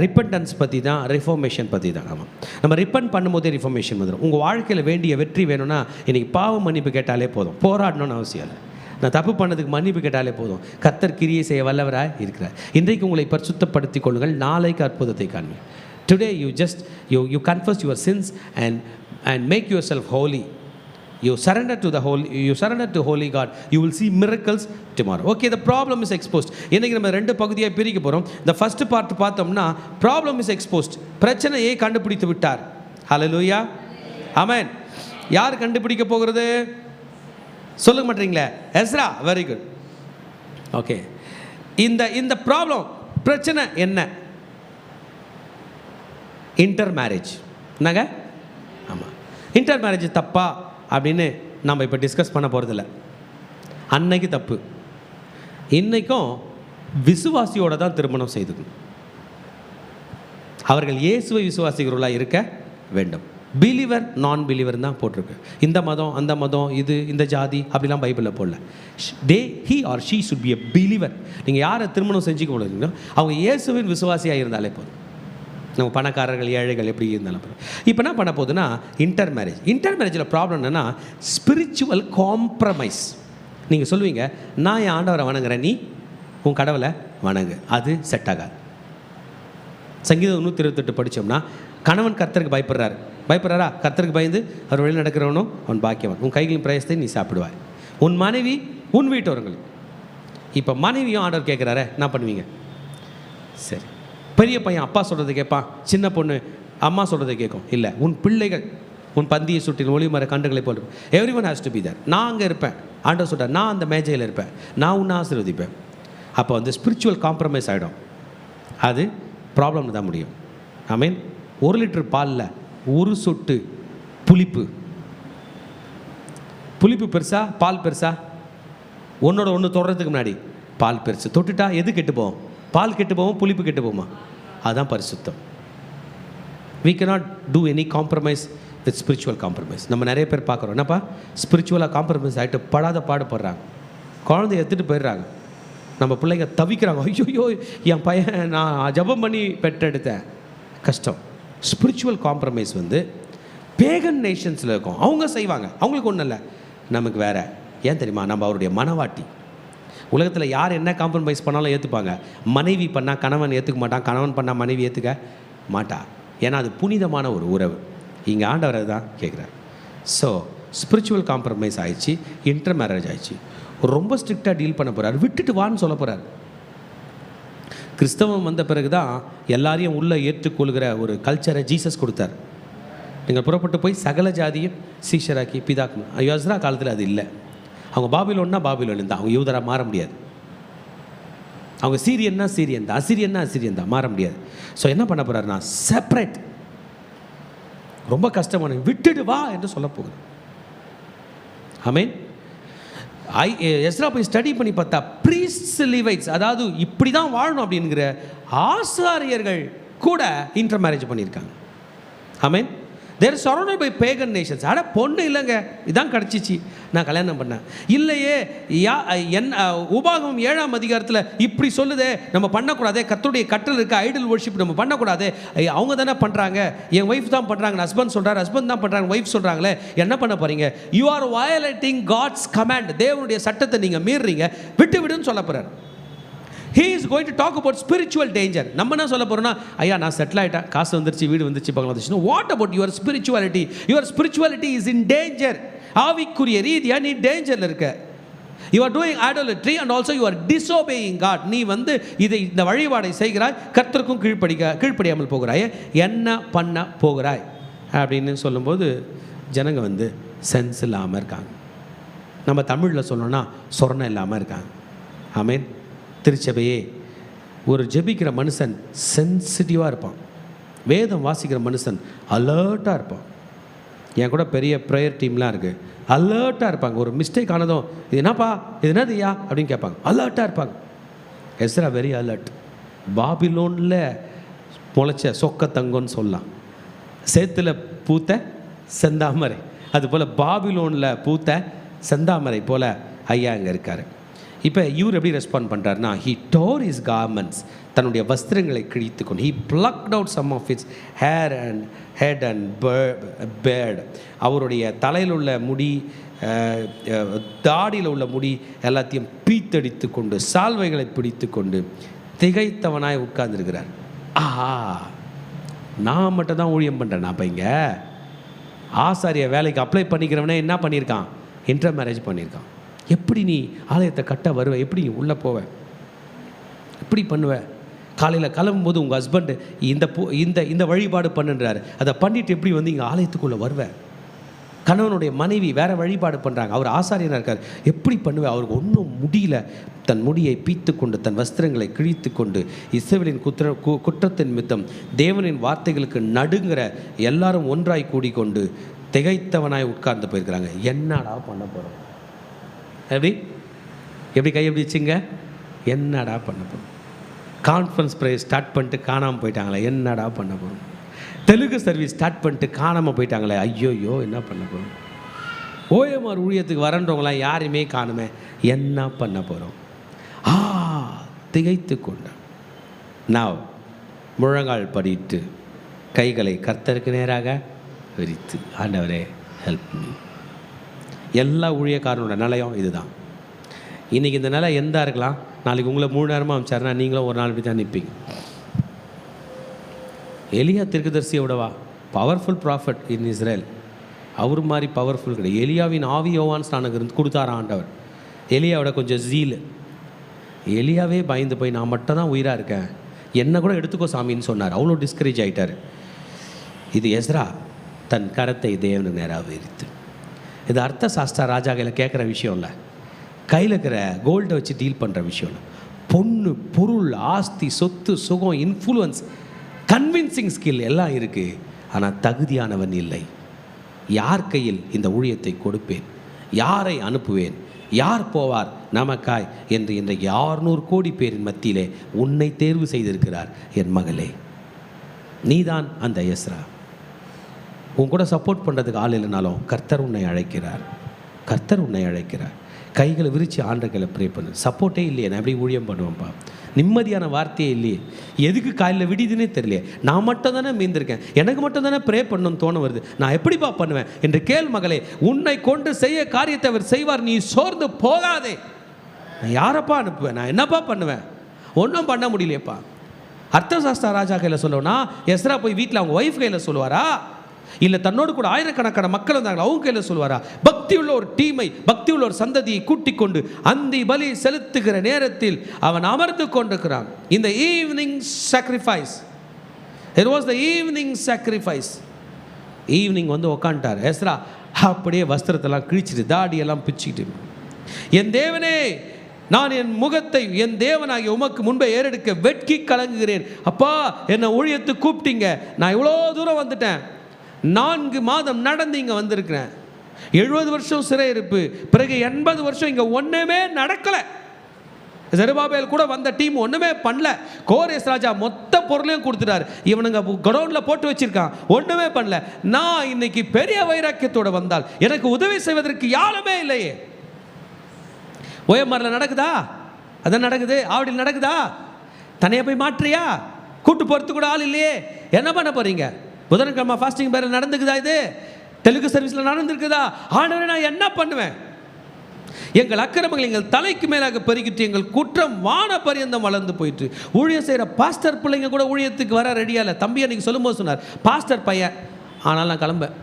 ரிப்பன்டன்ஸ் பற்றி தான், ரிஃபார்மேஷன் பற்றி தான். ஆமாம், நம்ம ரிப்பன்ட் பண்ணும்போதே ரிஃபார்மேஷன் வந்துடும். உங்கள் வாழ்க்கையில் வேண்டிய வெற்றி வேணும்னா இன்றைக்கி பாவ மன்னிப்பு கேட்டாலே போதும். போராடணும்னு அவசியம் இல்லை. நான் தப்பு பண்ணதுக்கு மன்னிப்பு கேட்டாலே போதும். கர்த்தர் கிரியை செய்ய வல்லவராய் இருக்கிறார். இன்றைக்கு உங்களை பரிசுத்தப்படுத்திக் கொள்ளுங்கள், நாளைக்கு அற்புதத்தை காண்பீங்க. Today you confess your sins and make yourself holy. You surrender to holy God. You will see miracles tomorrow. Okay, the problem is exposed. இன்னைக்கு நம்ம ரெண்டு பகுதியை பிரிக்க போறோம். The first part பார்த்தோம்னா problem is exposed. பிரச்சனையை கண்டுபிடித்து விட்டார். Hallelujah. Amen. யார் கண்டுபிடிக்க போகிறது? சொல்லுங்க மாட்டீங்களே? எஸ்ரா. Very good. ஓகே, இந்த ப்ராப்ளம், பிரச்சனை என்ன? Inter marriage. என்னங்க? ஆமாம், இன்டர் மேரேஜ் தப்பா அப்படின்னு நம்ம இப்போ டிஸ்கஸ் பண்ண போகிறதில்ல. அன்னைக்கு தப்பு, இன்னைக்கும் விசுவாசியோடு தான் திருமணம் செய்துக்கணும். அவர்கள் இயேசுவை விசுவாசிகளா இருக்க வேண்டும். பிலீவர் நான் பிலீவர் தான் போட்டிருக்கு. இந்த மதம் அந்த மதம், இது இந்த ஜாதி அப்படிலாம் பைபிளில் போடல. he or she should be a believer. நீங்கள் யாரை திருமணம் செஞ்சுக்க முடியுங்களோ அவங்க இயேசுவின் விசுவாசியாக இருந்தாலே போதும். நம்ம பணக்காரர்கள் ஏழைகள் எப்படி இருந்தாலும் போதும். இப்போ என்ன பண்ண போகுதுன்னா இன்டர் மேரேஜில் ப்ராப்ளம் என்னென்னா ஸ்பிரிச்சுவல் காம்ப்ரமைஸ். நீங்கள் சொல்லுவீங்க, நான் என் ஆண்டவரை வணங்குறேன், நீ உன் கடவுளை வணங்கு. அது செட் ஆகாது. சங்கீதம் 128 படித்தோம்னா, கணவன் கர்த்தருக்கு பயப்படுறாரா? கர்த்தருக்கு பயந்து அவர் வழி நடக்கிறவனும் அவன் பாக்கியவன். உன் கைகளின் பிரயசத்தை நீ சாப்பிடுவாய். உன் மனைவி உன் வீட்டவர்கள். இப்போ மனைவியும் ஆண்டவர் கேட்குறாரு, என்ன பண்ணுவீங்க? சரி, பெரிய பையன் அப்பா சொல்கிறத கேட்பான், சின்ன பொண்ணு அம்மா சொல்கிறத கேட்கும். இல்லை, உன் பிள்ளைகள் உன் பந்தியை சுற்றின் ஒளிமர கண்டுகளை போல் everyone has to be there. நான் அங்கே இருப்பேன். ஆண்டவர் சொல்கிறார், நான் அந்த மேஜையில் இருப்பேன், நான் உன்னை ஆசீர்வதிப்பேன். அப்போ வந்து ஸ்பிரிச்சுவல் காம்ப்ரமைஸ் ஆகிடும். அது ப்ராப்ளம் தான் முடியும். ஐ மீன், 1 லிட்டர் பாலில் 1 சொட்டு புளிப்பு பெருசா பால் பெருசா? ஒன்றோட ஒன்று தொடுறதுக்கு முன்னாடி பால் பெருசு. தொட்டுட்டா எது கெட்டு போகும்? பால் கெட்டு போவோம், புளிப்பு கெட்டு போகுமா? அதுதான் பரிசுத்தம். we cannot do any compromise with spiritual compromise. நம்ம நிறைய பேர் பார்க்குறோம், என்னப்பா ஸ்பிரிச்சுவலாக காம்ப்ரமைஸ் ஆகிட்டு படாத பாடுபடுறாங்க. குழந்தைய எடுத்துகிட்டு போயிடுறாங்க. நம்ம பிள்ளைங்க தவிக்கிறாங்க, ஐயோ என் பையன் நான் ஜபம் பண்ணி பெற்றெடுத்தேன். கஷ்டம். ஸ்பிரிச்சுவல் காம்ப்ரமைஸ் வந்து பேகன் நேஷன்ஸில் இருக்கும், அவங்க செய்வாங்க, அவங்களுக்கு ஒன்றும் இல்லை, நமக்கு வேறு. ஏன் தெரியுமா? நம்ம அவருடைய மனவாட்டி. உலகத்தில் யார் என்ன காம்ப்ரமைஸ் பண்ணாலும் ஏற்றுப்பாங்க. மனைவி பண்ணால் கணவன் ஏற்றுக்க மாட்டான், கணவன் பண்ணால் மனைவி ஏற்றுக்க மாட்டா. ஏன்னா அது புனிதமான ஒரு உறவு. இங்கே ஆண்டவர் தான் கேட்குறார். ஸோ ஸ்பிரிச்சுவல் காம்ப்ரமைஸ் ஆயிடுச்சு, இன்டர் மேரேஜ் ஆயிடுச்சு. ரொம்ப ஸ்ட்ரிக்டாக டீல் பண்ண போகிறார், விட்டுட்டு வான்னு சொல்ல போகிறார். கிறிஸ்தவம் வந்த பிறகு தான் எல்லாரையும் உள்ளே ஏற்றுக்கொள்கிற ஒரு கல்ச்சரை ஜீசஸ் கொடுத்தார். நீங்கள் புறப்பட்டு போய் சகல ஜாதியும் சீஷராக்கி பிதாக்கு. எஸ்ரா காலத்தில் அது இல்லை. அவங்க பாபிலோன்னா பாபிலோன் தான், அவங்க யூதராக மாற முடியாது. அவங்க சீரியன்னா சீரியன் தான், அசிரியன்னா அசிரியன் தான், மாற முடியாது. ஸோ என்ன பண்ண போகிறாருன்னா செப்பரேட். ரொம்ப கஷ்டமான, விட்டுடு வா என்று சொல்ல போகுது. ஆமென். எஸ்ரா போய் ஸ்டடி பண்ணி பார்த்தா ப்ரீஸ்ட்ஸ், லிவைட்ஸ், அதாவது இப்படி தான் வாழணும் அப்படிங்கிற ஆசாரியர்கள் கூட இன்டர் மேரேஜ் பண்ணியிருக்காங்க. ஆமென். தேர் சரௌண்டட் பை பேகன் நேஷன்ஸ். அட பொண்ணு இல்லைங்க, இதான் கிடச்சிச்சு, நான் கல்யாணம் பண்ணேன். இல்லையே உபாகமம் 7ஆம் அதிகாரத்தில் இப்படி சொல்லுதே, நம்ம பண்ணக்கூடாதே, கர்த்தருடைய கட்டளை இருக்க ஐடல் வர்ஷிப் நம்ம பண்ணக்கூடாது, அவங்க தானே பண்ணுறாங்க, என் ஒய்ஃப் தான் பண்ணுறாங்க, ஹஸ்பண்ட் சொல்கிறார், ஹஸ்பண்ட் தான் பண்ணுறாங்க, ஒய்ஃப் சொல்கிறாங்களே, என்ன பண்ண போகிறீங்க? You are violating God's command. தேவனுடைய சட்டத்தை நீங்கள் மீறுறீங்க, விட்டு விடுன்னு சொல்ல போகிறார். He is going to talk about spiritual danger. நம்ம என்ன சொல்ல போகிறோம்னா, ஐயா நான் செட்டில் ஆகிட்டேன், காசு வந்துருச்சு, வீடு வந்துருச்சு, Bangladesh. What about your spirituality? Your spirituality is in danger. ஆவிக்குரிய ரீதியாக நீ டேஞ்சரில் இருக்க. You are doing idolatry and also you are disobeying God. நீ இந்த வழிபாடை செய்கிறாய், கர்த்தருக்கும் கீழ்ப்படியாமல் போகிறாய், என்ன பண்ண போகிறாய் அப்படின்னு சொல்லும்போது ஜனங்க சென்ஸ் இல்லாமல் இருக்காங்க. நம்ம தமிழில் சொல்லணும்னா சொர்ணம் இல்லாமல் இருக்காங்க. ஆமென். திருச்சபையே, ஒரு ஜெபிக்கிற மனுஷன் சென்சிட்டிவாக இருப்பான், வேதம் வாசிக்கிற மனுஷன் அலர்ட்டாக இருப்பான். என் கூட பெரிய ப்ரேயர் டீம்லாம் இருக்குது, அலர்ட்டாக இருப்பாங்க. ஒரு மிஸ்டேக் ஆனதும் இது என்னப்பா, இது என்னதுயா அப்படின்னு கேட்பாங்க, அலர்ட்டாக இருப்பாங்க. Ezra very alert. பாபிலோனில் முளைச்ச சொக்க தங்கம்னு சொல்லலாம், சேத்துல பூத்த செந்தாமரை, அதுபோல் பாபிலோனில் பூத்த செந்தாமரை போல் ஐயா அங்கே இருக்கார். இப்போ இவர் எப்படி ரெஸ்பாண்ட் பண்ணுறாருனா, ஹி டோர் ஹிஸ் கார்மெண்ட்ஸ், தன்னுடைய வஸ்திரங்களை கிழித்து கொண்டு, he plucked out some of its head and beard. அவருடைய தலையில் உள்ள முடி, தாடியில் உள்ள முடி எல்லாத்தையும் பீத்தடித்து கொண்டு, சால்வைகளை பிடித்து கொண்டு திகைத்தவனாய் உட்கார்ந்துருக்கிறார். ஆஹா, நான் மட்டும் தான் ஊழியம் பண்ணுறேன். அப்போ இங்கே ஆசாரிய வேலைக்கு அப்ளை பண்ணிக்கிறவனே என்ன பண்ணியிருக்கான்? இன்டர் மேரேஜ் பண்ணியிருக்கான். எப்படி நீ ஆலயத்தை கட்ட வருவ? எப்படி நீ உள்ளே போவ? எப்படி பண்ணுவ? காலையில் கிளம்பும்போது உங்கள் ஹஸ்பண்டு இந்த வழிபாடு பண்ணுன்றாரு, அதை பண்ணிவிட்டு எப்படி இங்கே ஆலயத்துக்குள்ளே வருவ? கணவனுடைய மனைவி வேறு வழிபாடு பண்ணுறாங்க, அவர் ஆசாரியனாக இருக்கார், எப்படி பண்ணுவேன்? அவருக்கு ஒன்றும் முடியல. தன் முடியை பீத்து கொண்டு, தன் வஸ்திரங்களை கிழித்து கொண்டு, இஸ்ரவேலின் குற்றத்தின் நிமித்தம் தேவனின் வார்த்தைகளுக்கு நடுங்கிற எல்லாரும் ஒன்றாய் கூடிக்கொண்டு திகைத்தவனாய் உட்கார்ந்து போயிருக்கிறாங்க. என்னடா பண்ண போகிறோம்? எப்படி கை எப்படி வச்சுங்க, என்னடா பண்ண போகிறோம்? கான்ஃபரன்ஸ் ப்ரேயர் ஸ்டார்ட் பண்ணிட்டு காணாமல் போயிட்டாங்களே, என்னடா பண்ண போகிறோம்? தெலுங்கு சர்வீஸ் ஸ்டார்ட் பண்ணிட்டு காணாமல் போயிட்டாங்களே, ஐயோயோ என்ன பண்ண போகிறோம்? ஓஎம்ஆர் ஊழியத்துக்கு வரன்றவங்களாம் யாருமே காணுமே, என்ன பண்ண போகிறோம்? திகைத்து கொண்டேன். நான் முழங்கால் படிட்டு கைகளை கர்த்தருக்கு நேராக விரித்து, ஆண்டவரே ஹெல்ப் மீ. எல்லா ஊழியக்காரனோட நிலையம் இதுதான். இன்றைக்கி இந்த நிலை எந்தா இருக்கலாம், நாளைக்கு உங்களை 3 நேரமாக அமைச்சாருன்னா நீங்களும் ஒரு நாள் இப்படி தான் நிற்பீங்க. எலியா தீர்க்கதரிசியோடவா பவர்ஃபுல் ப்ராஃபட் இன் இஸ்ரேல், அவர் மாதிரி பவர்ஃபுல் கிடையாது. எலியாவின் ஆவி யோவான் ஸ்நானகம் இருந்து கொடுத்தாரா ஆண்டவர். எலியாவோட கொஞ்சம் ஜீல். எலியாவே பயந்து போய் நான் மட்டும் தான் உயிராக இருக்கேன், என்ன கூட எடுத்துக்கோ சாமின்னு சொன்னார். அவ்வளோ டிஸ்கரேஜ் ஆகிட்டார். இது எஸ்ரா தன் கரத்தை தேவனுக்கு நேராக விரித்து. இது அர்த்த சாஸ்திர ராஜா கையில் கேட்குற விஷயம் இல்லை, கையில் இருக்கிற கோல்டை வச்சு டீல் பண்ணுற விஷயம் இல்லை. பொண்ணு, பொருள், ஆஸ்தி, சொத்து, சுகம், இன்ஃப்ளூயன்ஸ், கன்வின்சிங் ஸ்கில் எல்லாம் இருக்குது. ஆனால் தகுதியானவன் இல்லை. யார் கையில் இந்த ஊழியத்தை கொடுப்பேன், யாரை அனுப்புவேன், யார் போவார் நமக்காய் என்று இன்றைக்கு 600 கோடி பேரின் மத்தியிலே உன்னை தேர்வு செய்திருக்கிறார். என் மகளே, நீதான் அந்த எஸ்ரா. உன் கூட சப்போர்ட் பண்ணுறதுக்கு ஆள் இல்லைனாலும் கர்த்தர் உன்னை அழைக்கிறார். கர்த்தர் உன்னை அழைக்கிறார். கைகளை விரித்து ஆண்டர்களை ப்ரே பண்ணு. சப்போர்ட்டே இல்லையே, நான் எப்படி ஊழியம் பண்ணுவேன்ப்பா? நிம்மதியான வார்த்தையே இல்லையே, எதுக்கு காலையில் விடிதுன்னே தெரியலையே, நான் மட்டும் தானே மீந்திருக்கேன், எனக்கு மட்டும் தானே ப்ரே பண்ணணும்னு தோண வருது, நான் எப்படிப்பா பண்ணுவேன் என்று கேள் மகளே. உன்னை கொண்டு செய்ய காரியத்தை அவர் செய்வார், நீ சோர்ந்து போகாதே. நான் யாரப்பா அனுப்புவேன், நான் என்னப்பா பண்ணுவேன், ஒன்றும் பண்ண முடியலையப்பா. அர்த்தசாஸ்திர ராஜா கையில் சொல்லுவனா, எஸ்ரா போய் வீட்டில் அவங்க ஒய்ஃப் கையில் சொல்லுவாரா, இல்லை தன்னோடு கூட ஆயிரக்கணக்கான மக்கள் வந்தாங்க அவங்க கையில் சொல்லுவாரா? பக்தி உள்ள ஒரு டீமை, பக்தி உள்ள ஒரு சந்ததியை கூட்டிக் கொண்டு அந்தி பலி செலுத்துகிற நேரத்தில் அவன் அமர்ந்து கொண்டிருக்கிறான். இந்த evening sacrifice, it was the evening sacrifice. Evening வந்து உக்காண்டார் எஸ்ரா, அப்படியே வஸ்திரத்தெல்லாம் கிழிச்சிட்டு தாடியெல்லாம் பிச்சுக்கிட்டு, என் தேவனே, நான் என் முகத்தை என் தேவனாகிய உமக்கு முன்பே ஏறெடுக்க வெட்கி கலங்குகிறேன். அப்பா, என்னை ஊழியத்துக்கு கூப்பிட்டீங்க, நான் இவ்வளோ தூரம் வந்துட்டேன், 4 மாதம் நடந்து இங்கே வந்திருக்கிறேன், 70 வருஷம் சிறையிருப்பு, பிறகு 80 வருஷம் இங்கே ஒன்றுமே நடக்கலை. செருபாபேல் கூட வந்த டீம் ஒன்றுமே பண்ணல. கோரேஸ் ராஜா மொத்த பொருளையும் கொடுத்துட்டார், இவனுங்க கடவுனில் போட்டு வச்சிருக்கான், ஒன்றுமே பண்ணல. நான் இன்னைக்கு பெரிய வைராக்கியத்தோடு வந்தால் எனக்கு உதவி செய்வதற்கு யாருமே இல்லையே. ஓஎம்ஆரில் நடக்குதா? அதான் நடக்குது. ஆவடியில் நடக்குதா? தனியாக போய் மாற்றியா? கூட்டு போகிறதுக்கு கூட ஆள் இல்லையே. என்ன பண்ண போகிறீங்க? புதன்கிழமை ஃபாஸ்டிங் பேரில் நடந்துக்குதா? இது தெலுங்கு சர்வீஸில் நடந்துருக்குதா? ஆண்டவரே, நான் என்ன பண்ணுவேன்? எங்கள் அக்கிரமங்கள் எங்கள் தலைக்கு மேலாக பெருகிட்டு எங்கள் குற்றம் வான பரியந்தம் வளர்ந்து போயிட்டு. ஊழியம் செய்கிற பாஸ்டர் பிள்ளைங்க கூட ஊழியத்துக்கு வர ரெடியாக இல்லை. தம்பி அன்றைக்கி சொல்லும்போது சொன்னார், பாஸ்டர் பையன், ஆனால் நான் கிளம்பேன்,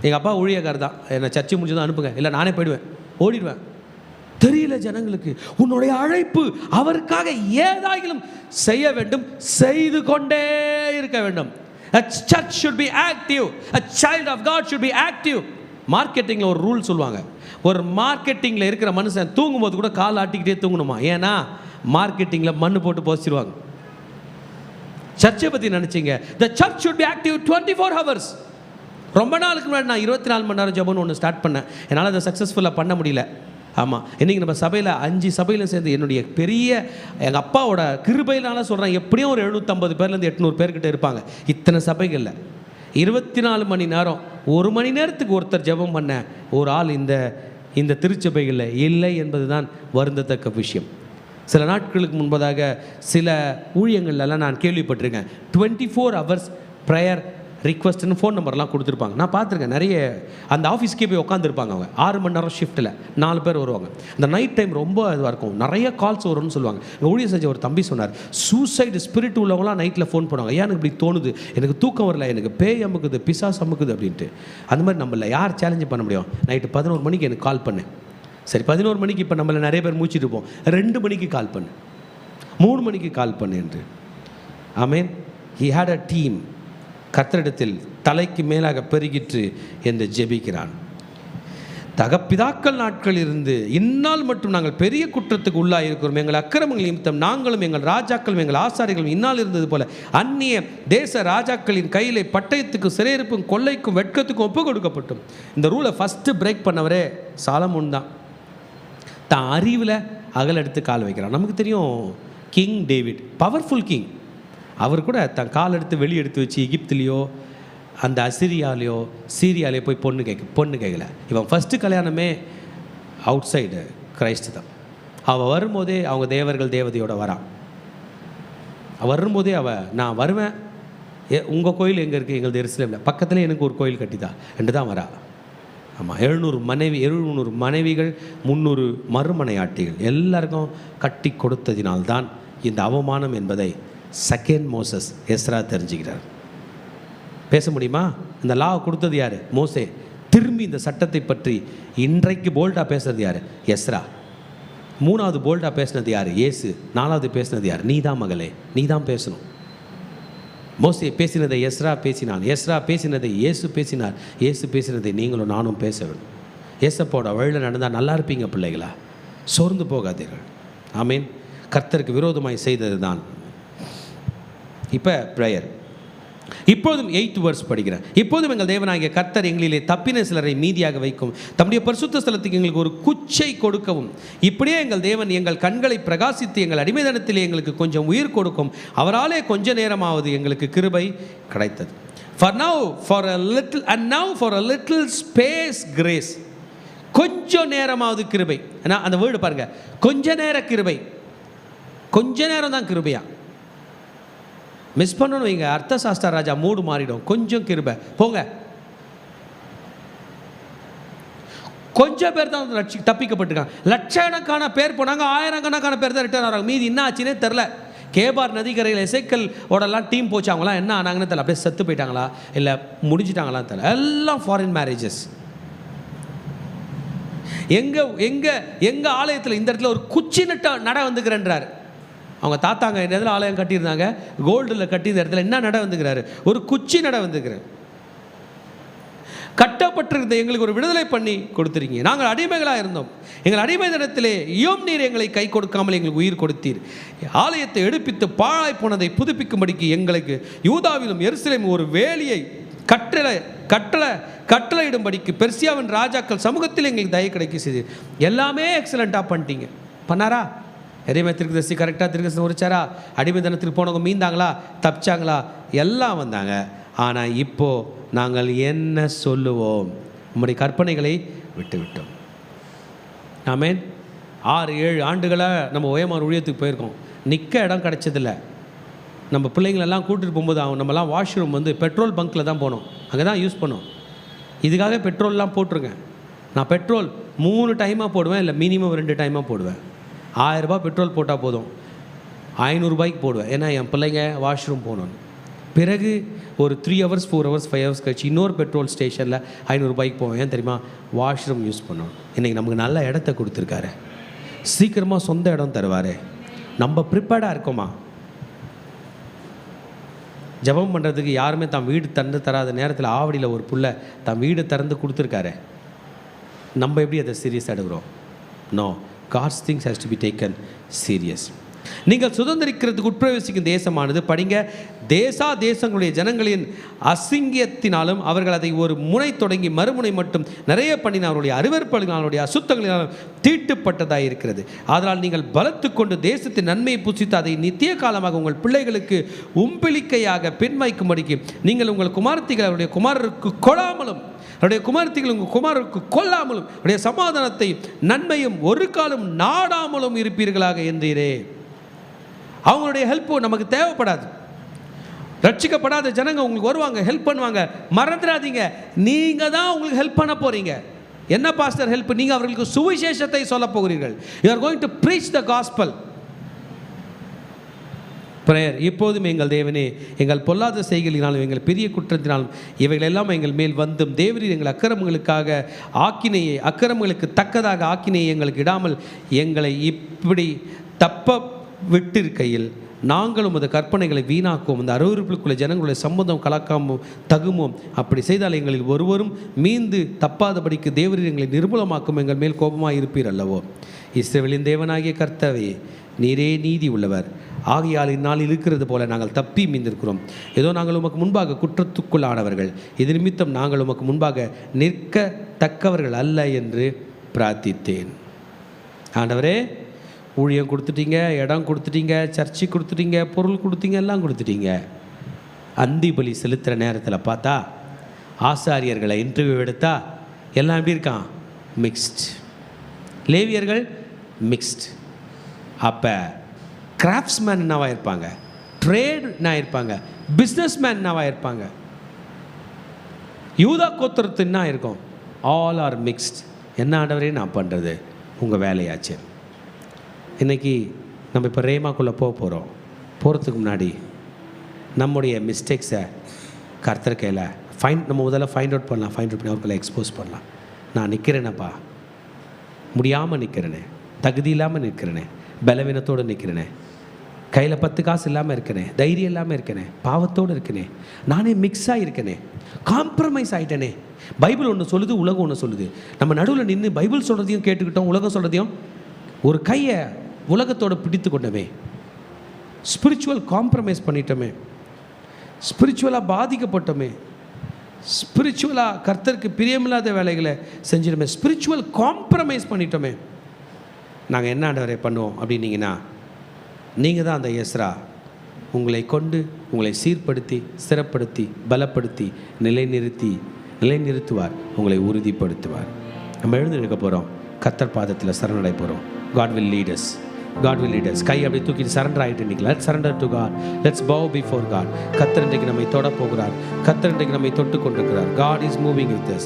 எங்கள் அப்பா ஊழியக்காரர் தான், என்னை சர்ச்சை முடிஞ்சு தான் அனுப்புங்க, இல்லை நானே போயிடுவேன், ஓடிடுவேன். தெரியல ஜனங்களுக்கு உன்னுடைய அழைப்பு, அவருக்காக ஏதாயிலும் செய்ய வேண்டும், செய்து கொண்டே இருக்க வேண்டும். A church should be active. A child of God should be active. மார்க்கெட்டிங்கில் ஒரு ரூல் சொல்லுவாங்க, ஒரு மார்க்கெட்டிங்கில் இருக்கிற மனுஷன் தூங்கும்போது கூட கால் ஆட்டிக்கிட்டே தூங்கணுமா? ஏன்னா மார்க்கெட்டிங்கில் மண்ணு போட்டு போசிடுவாங்க. சர்ச்சை பற்றி நினச்சிங்க, the church should be active 24 hours. ரொம்ப நாளுக்கு முன்னாடி நான் 24 மணி நேரம் ஜெபம்னு ஒன்று ஸ்டார்ட் பண்ணேன். என்னால் அதை சக்ஸஸ்ஃபுல்லாக பண்ண முடியல. ஆமாம், இன்றைக்கி நம்ம சபையில் 5 சபையில் சேர்ந்து என்னுடைய பெரிய எங்கள் அப்பாவோட கிருபையினால சொல்கிறேன், எப்படியும் ஒரு 750 பேர்லேருந்து 800 பேர்கிட்ட இருப்பாங்க. இத்தனை சபைகளில் 24 மணி நேரம், 1 மணி நேரத்துக்கு ஒருத்தர் ஜெபம் பண்ண ஒரு ஆள் இந்த திருச்சபைகளில் இல்லை என்பது தான் வருந்தத்தக்க விஷயம். சில நாட்களுக்கு முன்பதாக சில ஊழியங்கள்லாம் நான் கேள்விப்பட்டிருக்கேன், 24 hours ப்ரேயர் ரிக்வஸ்ட்னு ஃபோன் நம்பர்லாம் கொடுத்துருப்பாங்க. நான் பார்த்துருக்கேன், நிறைய அந்த ஆஃபீஸ்க்கே போய் உட்காந்துருப்பாங்க. அவங்க 6 மணி நேரம் ஷிஃப்ட்டில் 4 பேர் வருவாங்க. இந்த நைட் டைம் ரொம்ப இதுவாக இருக்கும், நிறைய கால்ஸ் வரும்னு சொல்லுவாங்க. ஊழியர் செஞ்ச ஒரு தம்பி சொன்னார், சூசைடு ஸ்பிரிட் உள்ளவங்களாம் நைட்டில் ஃபோன் பண்ணுவாங்க. ஏன் எனக்கு இப்படி தோணுது, எனக்கு தூக்கம் வரல, எனக்கு பேய் அமுக்குது, பிசாசு அமுக்குது அப்படின்ட்டு. அந்த மாதிரி நம்மள யார் சேலஞ்சு பண்ண முடியும்? நைட்டு 11 மணிக்கு எனக்கு கால் பண்ணேன். சரி, 11 மணிக்கு இப்போ நம்மளை நிறைய பேர் மூச்சிட்டு இருப்போம். 2 மணிக்கு கால் பண்ணு, 3 மணிக்கு கால் பண்ணு என்று. ஆமேன். He had a team. கர்த்தரிடத்தில் தலைக்கு மேலாக பெருகிற்று என்று ஜெபிக்கிறான். தகப்பிதாக்கள் நாட்கள் இருந்து இந்நாள் மட்டும் நாங்கள் பெரிய குற்றத்துக்கு உள்ளாக இருக்கிறோம். எங்கள் அக்கிரமங்கள் நிமித்தம் நாங்களும் எங்கள் ராஜாக்களும் எங்கள் ஆசாரிகளும் இந்நாள் இருந்தது போல அந்நிய தேச ராஜாக்களின் கையிலே பட்டயத்துக்கும் சிறையிருப்பும் கொள்ளைக்கும் வெட்கத்துக்கும் ஒப்பு கொடுக்கப்பட்டோம். இந்த ரூலை ஃபஸ்ட்டு பிரேக் பண்ணவரே சாலமோன் தான். தான் அறிவில் அகல் எடுத்து கால் வைக்கிறான். நமக்கு தெரியும், கிங் டேவிட் பவர்ஃபுல் கிங். அவர் கூட தன் கால் எடுத்து வெளியே எடுத்து வச்சு எகிப்துலேயோ அந்த அசிரியாலேயோ சீரியாலேயோ போய் பொண்ணு கேட்கல. இவன் ஃபஸ்ட்டு கல்யாணமே அவுட் சைடு கிரைஸ்ட் தான். அவள் வரும்போதே அவங்க தேவர்கள் தேவதையோட வரான். வரும்போதே நான் வருவேன், உங்கள் கோயில் எங்கே இருக்குது? எங்கள் எருசலேமில் பக்கத்தில் எனக்கு ஒரு கோயில் கட்டிதா என்று தான் வரா. ஆமாம், 700 மனைவிகள் 300 மறுமனையாட்டிகள் எல்லாருக்கும் கட்டி கொடுத்ததினால்தான் இந்த அவமானம் என்பதை செகண்ட் மோசஸ் எஸ்ரா தெரிஞ்சுக்கிறார். பேச முடியுமா? இந்த லா கொடுத்தது யார்? மோசே. திரும்பி இந்த சட்டத்தை பற்றி இன்றைக்கு போல்டாக பேசுறது யார்? எஸ்ரா. 3வது போல்டாக பேசினது யார்? இயேசு. 4வது பேசினது யார்? நீ தான் மகளே, நீ தான் பேசணும். மோசே பேசினதை எஸ்ரா பேசினான், எஸ்ரா பேசினதை இயேசு பேசினார், இயேசு பேசினதை நீங்களும் நானும் பேச வேண்டும். ஏசப்போட வழியில் நடந்தால் நல்லா இருப்பீங்க பிள்ளைகளா, சோர்ந்து போகாதீர்கள். ஆமீன். கர்த்தருக்கு விரோதமாய் செய்தது தான். இப்போ ப்ரேயர். இப்பொழுதும் 8th verse படிக்கிறேன். இப்போதும் எங்கள் தேவனாகிய கர்த்தர் எங்களிலே தப்பின சிலரை மீதியாக வைக்கும், தம்முடைய பரிசுத்த ஸ்தலத்துக்கு எங்களுக்கு ஒரு குச்சை கொடுக்கவும், இப்படியே எங்கள் தேவன் எங்கள் கண்களை பிரகாசித்து எங்கள் அடிமைதனத்திலே எங்களுக்கு கொஞ்சம் உயிர் கொடுக்கும், அவராலே கொஞ்ச நேரமாவது எங்களுக்கு கிருபை கிடைத்தது. for a little space grace. கொஞ்சம் நேரமாவது கிருபை. ஏன்னா அந்த வேர்டு பாருங்க, கொஞ்ச நேர கிருபை. கொஞ்ச நேரம் தான் கிருபையா. மிஸ் பண்ணணும் வைங்க, அர்த்தசாஸ்திர ராஜா மூடு மாறிடும். கொஞ்சம் கிருபை போங்க. கொஞ்சம் பேர் தான் தப்பிக்கப்பட்டிருக்காங்க. லட்சக்கணக்கான பேர் போனாங்க, 1000கணக்கான பேர் தான் ரிட்டர்ன் ஆகிறாங்க. மீதி என்ன ஆச்சுன்னே தெரில. கேபார் நதிக்கரையில் எசேக்கல் ஓடலாம் டீம் போச்சு. அவங்களாம் என்ன ஆனாங்கன்னு தெரியல, அப்படியே செத்து போயிட்டாங்களா இல்லை முடிஞ்சிட்டாங்களான்னு தெரியல. எல்லாம் ஃபாரின் மேரேஜஸ். எங்க ஆலயத்தில் இந்த இடத்துல ஒரு குச்சி நட்ட நட வந்துக்கிறேன்றார். அவங்க தாத்தாங்க இந்த இடத்துல ஆலயம் கட்டியிருந்தாங்க, கோல்டில் கட்டி இந்த இடத்துல என்ன நட வந்துக்கிறாரு, ஒரு குச்சி நட வந்துக்கிறார். கட்டப்பட்டிருந்த எங்களுக்கு ஒரு விடுதலை பண்ணி கொடுத்துருக்கீங்க. நாங்கள் அடிமைகளாக இருந்தோம், எங்கள் அடிமை தினத்திலே நீர் எங்களை கை கொடுக்காமல் எங்களுக்கு உயிர் கொடுத்தீர். ஆலயத்தை எடுப்பித்து பாழாய் போனதை புதுப்பிக்கும்படிக்கு எங்களுக்கு யூதாவிலும் எருசலேமும் ஒரு வேலியை கட்டளையிடும்படிக்கு பெர்சியாவின் ராஜாக்கள் சமூகத்தில் எங்களுக்கு தயை கிடைக்க செய்து எல்லாமே எக்ஸலண்ட்டாக பண்ணிட்டீங்க. பண்ணாரா? எதையுமே திருக்கதரிசி கரெக்டாக திருக்கதரிசி உரிச்சாரா? அடிமை தினத்துக்கு போனவங்க மீந்தாங்களா, தப்பிச்சாங்களா? எல்லாம் வந்தாங்க. ஆனால் இப்போது நாங்கள் என்ன சொல்லுவோம்? நம்முடைய கற்பனைகளை விட்டு விட்டோம். ஆமென். 6-7 ஆண்டுகளாக நம்ம ஓஎம்ஆர் ஊழியத்துக்கு போயிருக்கோம். நிற்க இடம் கிடச்சதில்லை. நம்ம பிள்ளைங்களெல்லாம் கூட்டிகிட்டு போகும்போது நம்மலாம் வாஷ்ரூம் வந்து பெட்ரோல் பங்க்கில் தான் போனோம், அங்கே தான் யூஸ் பண்ணோம். இதுக்காக பெட்ரோல்லாம் போட்டிருக்கேன். நான் பெட்ரோல் 3 டைமாக போடுவேன், இல்லை மினிமம் 2 டைமாக போடுவேன். 1000 ரூபாய் பெட்ரோல் போட்டால் போதும், 500 ரூபாய்க்கு போடுவேன். ஏன்னா என் பிள்ளைங்க வாஷ்ரூம் போகணும். பிறகு ஒரு 3 hours 4 hours 5 hours கழிச்சு இன்னொரு பெட்ரோல் ஸ்டேஷனில் 500 ரூபாய்க்கு போவேன். ஏன் தெரியுமா? வாஷ்ரூம் யூஸ் பண்ணணும். இன்றைக்கி நமக்கு நல்ல இடத்த கொடுத்துருக்காரு, சீக்கிரமாக சொந்த இடம் தருவார். நம்ம ப்ரிப்பேர்டாக இருக்கோமா? ஜபம் பண்ணுறதுக்கு யாருமே தான் வீடு திறந்து தராத நேரத்தில் ஆவடியில் ஒரு புள்ள தான் வீடு திறந்து கொடுத்துருக்காரு. நம்ம எப்படி அதை சீரியஸாக எடுக்கிறோம்? No, God's things has to be taken serious. நீங்கள் சுதந்திரிக்கிறதுக்கு உட்பிரவேசிக்கும் தேசமானது படிங்க, தேசங்களுடைய ஜனங்களின் அசிங்கியத்தினாலும் அவர்கள் அதை ஒரு முனை தொடங்கி மறுமுனை மட்டும் நிறைய பண்ணின அவருடைய அருவருப்புகளினாலுடைய அசுத்தங்களினாலும் தீட்டுப்பட்டதாக இருக்கிறது. அதனால் நீங்கள் பலத்து கொண்டு தேசத்தின் நன்மையை புசித்து அதை நித்திய காலமாக உங்கள் பிள்ளைகளுக்கு உம்பிளிக்கையாக பின்வைக்கும்படிக்கு நீங்கள் உங்கள் குமாரத்திகள் அவருடைய குமாரருக்கு கொள்ளாமலும் அவருடைய குமாரத்திகள் உங்கள் குமாரருக்கு கொல்லாமலும் அவருடைய சமாதானத்தை நன்மையும் ஒரு காலம் நாடாமலும் இருப்பீர்களாக என்றீரே. அவங்களுடைய ஹெல்ப்பு நமக்கு தேவைப்படாது. ரட்சிக்கப்படாத ஜனங்க உங்களுக்கு வருவாங்க, ஹெல்ப் பண்ணுவாங்க. மறந்துடாதீங்க, நீங்கள் தான் உங்களுக்கு ஹெல்ப் பண்ண போகிறீங்க. என்ன பாஸ்டர் ஹெல்ப்? நீங்கள் அவர்களுக்கு சுவிசேஷத்தை சொல்ல போகிறீர்கள். You are going to preach the gospel. Prayer. இப்போதும் எங்கள் தேவனே, எங்கள் பொல்லாத செய்களினாலும் எங்கள் பெரிய குற்றத்தினாலும் இவைகள் எல்லாம் எங்கள் மேல் வந்தும் தேவரீர் எங்கள் அக்கிரமங்களுக்கு தக்கதாக ஆக்கினையை எங்களுக்கு இடாமல் எங்களை இப்படி தப்ப விட்டிருக்கையில் நாங்களும் அந்த கற்பனைகளை வீணாக்குவோம். அந்த அருவருப்புக்குள்ள ஜனங்களுடைய சம்மதம் கலக்காமோ தகுமோம். அப்படி செய்தால் எங்களில் ஒருவரும் மீந்து தப்பாதபடிக்கு தேவரீர் எங்களை நிர்மூலமாக்கும் எங்கள் மேல் கோபமாக இருப்பீர் அல்லவோ. இஸ்ரவேலின் தேவனாகிய கர்த்தாவே, நீரே நீதி உள்ளவர். ஆகையால் இந்நாளில் இருக்கிறது போல நாங்கள் தப்பி மீந்திருக்கிறோம். ஏதோ நாங்கள் உமக்கு முன்பாக குற்றத்துக்குள்ளானவர்கள், இது நிமித்தம் நாங்கள் உமக்கு முன்பாக நிற்கத்தக்கவர்கள் அல்ல என்று பிரார்த்தித்தேன். ஆண்டவரே, ஊழியம் கொடுத்துட்டீங்க, இடம் கொடுத்துட்டீங்க, சர்ச்சை கொடுத்துட்டீங்க, பொருள் கொடுத்தீங்க, எல்லாம் கொடுத்துட்டீங்க. அந்தி பலி செலுத்துகிற நேரத்தில் பார்த்தா ஆசாரியர்களை இன்டர்வியூ எடுத்தா எல்லாம் எப்படி இருக்கான்? மிக்ஸ்ட். லேவியர்கள் மிக்ஸ்ட். அப்போ கிராஃப்ட்ஸ்மேன் என்னவா இருப்பாங்க? ட்ரேட் என்ன இருப்பாங்க? பிஸ்னஸ் மேன் என்னவா இருப்பாங்க? யூதா கோத்திரத்து என்ன இருக்கும்? All are mixed. என்ன ஆண்டவரே நான் பண்ணுறது? உங்கள் வேலையாச்சு. இன்றைக்கி நம்ம இப்போ ரேமாக்குள்ளே போகிறதுக்கு முன்னாடி நம்முடைய மிஸ்டேக்ஸை கர்த்தர் கையில் நம்ம முதல்ல ஃபைண்ட் அவுட் பண்ணி அவர்களை எக்ஸ்போஸ் பண்ணலாம். நான் நிற்கிறேனப்பா, முடியாமல் நிற்கிறேனே, தகுதி இல்லாமல் நிற்கிறேனே, பலவீனத்தோடு நிற்கிறேனே, கையில் 10 காசு இல்லாமல் இருக்கனே, தைரியம் இல்லாமல் இருக்கனே, பாவத்தோடு இருக்கனே, நானே மிக்ஸாக இருக்கனே, காம்ப்ரமைஸ் ஆகிட்டனே. பைபிள் ஒன்று சொல்லுது, உலகம் ஒன்று சொல்லுது. நம்ம நடுவில் நின்று பைபிள் சொல்கிறதையும் கேட்டுக்கிட்டோம், உலகம் சொல்கிறதையும் ஒரு கையை உலகத்தோடு பிடித்து கொண்டமே, ஸ்பிரிச்சுவல் காம்ப்ரமைஸ் பண்ணிட்டோமே, ஸ்பிரிச்சுவலாக பாதிக்கப்பட்டோமே, ஸ்பிரிச்சுவலாக கர்த்தருக்கு பிரியமில்லாத வேலைகளை செஞ்சிடுமே, ஸ்பிரிச்சுவல் காம்ப்ரமைஸ் பண்ணிட்டோமே. நாங்கள் என்ன ஆண்டவரே பண்ணுவோம் அப்படின்னீங்கன்னா, நீங்கள் தான் அந்த எஸ்ரா. உங்களை கொண்டு உங்களை சீர்படுத்தி ஸ்திரப்படுத்தி பலப்படுத்தி நிலைநிறுத்துவார், உங்களை உறுதிப்படுத்துவார். நம்ம எழுந்து நிற்க போகிறோம், கர்த்தர் பாதத்தில் சரணடை போகிறோம். God will lead us. God will lead us. கை அப்படி தூக்கி சரண்டர் ஆகிட்டு நிற்கல. Let's surrender to God. Let's bow before God. கர்த்தர் இன்றைக்கு நம்மை தொட போகிறார். கர்த்தர் இன்றைக்கு நம்மை தொட்டு கொண்டிருக்கிறார். God is moving with us.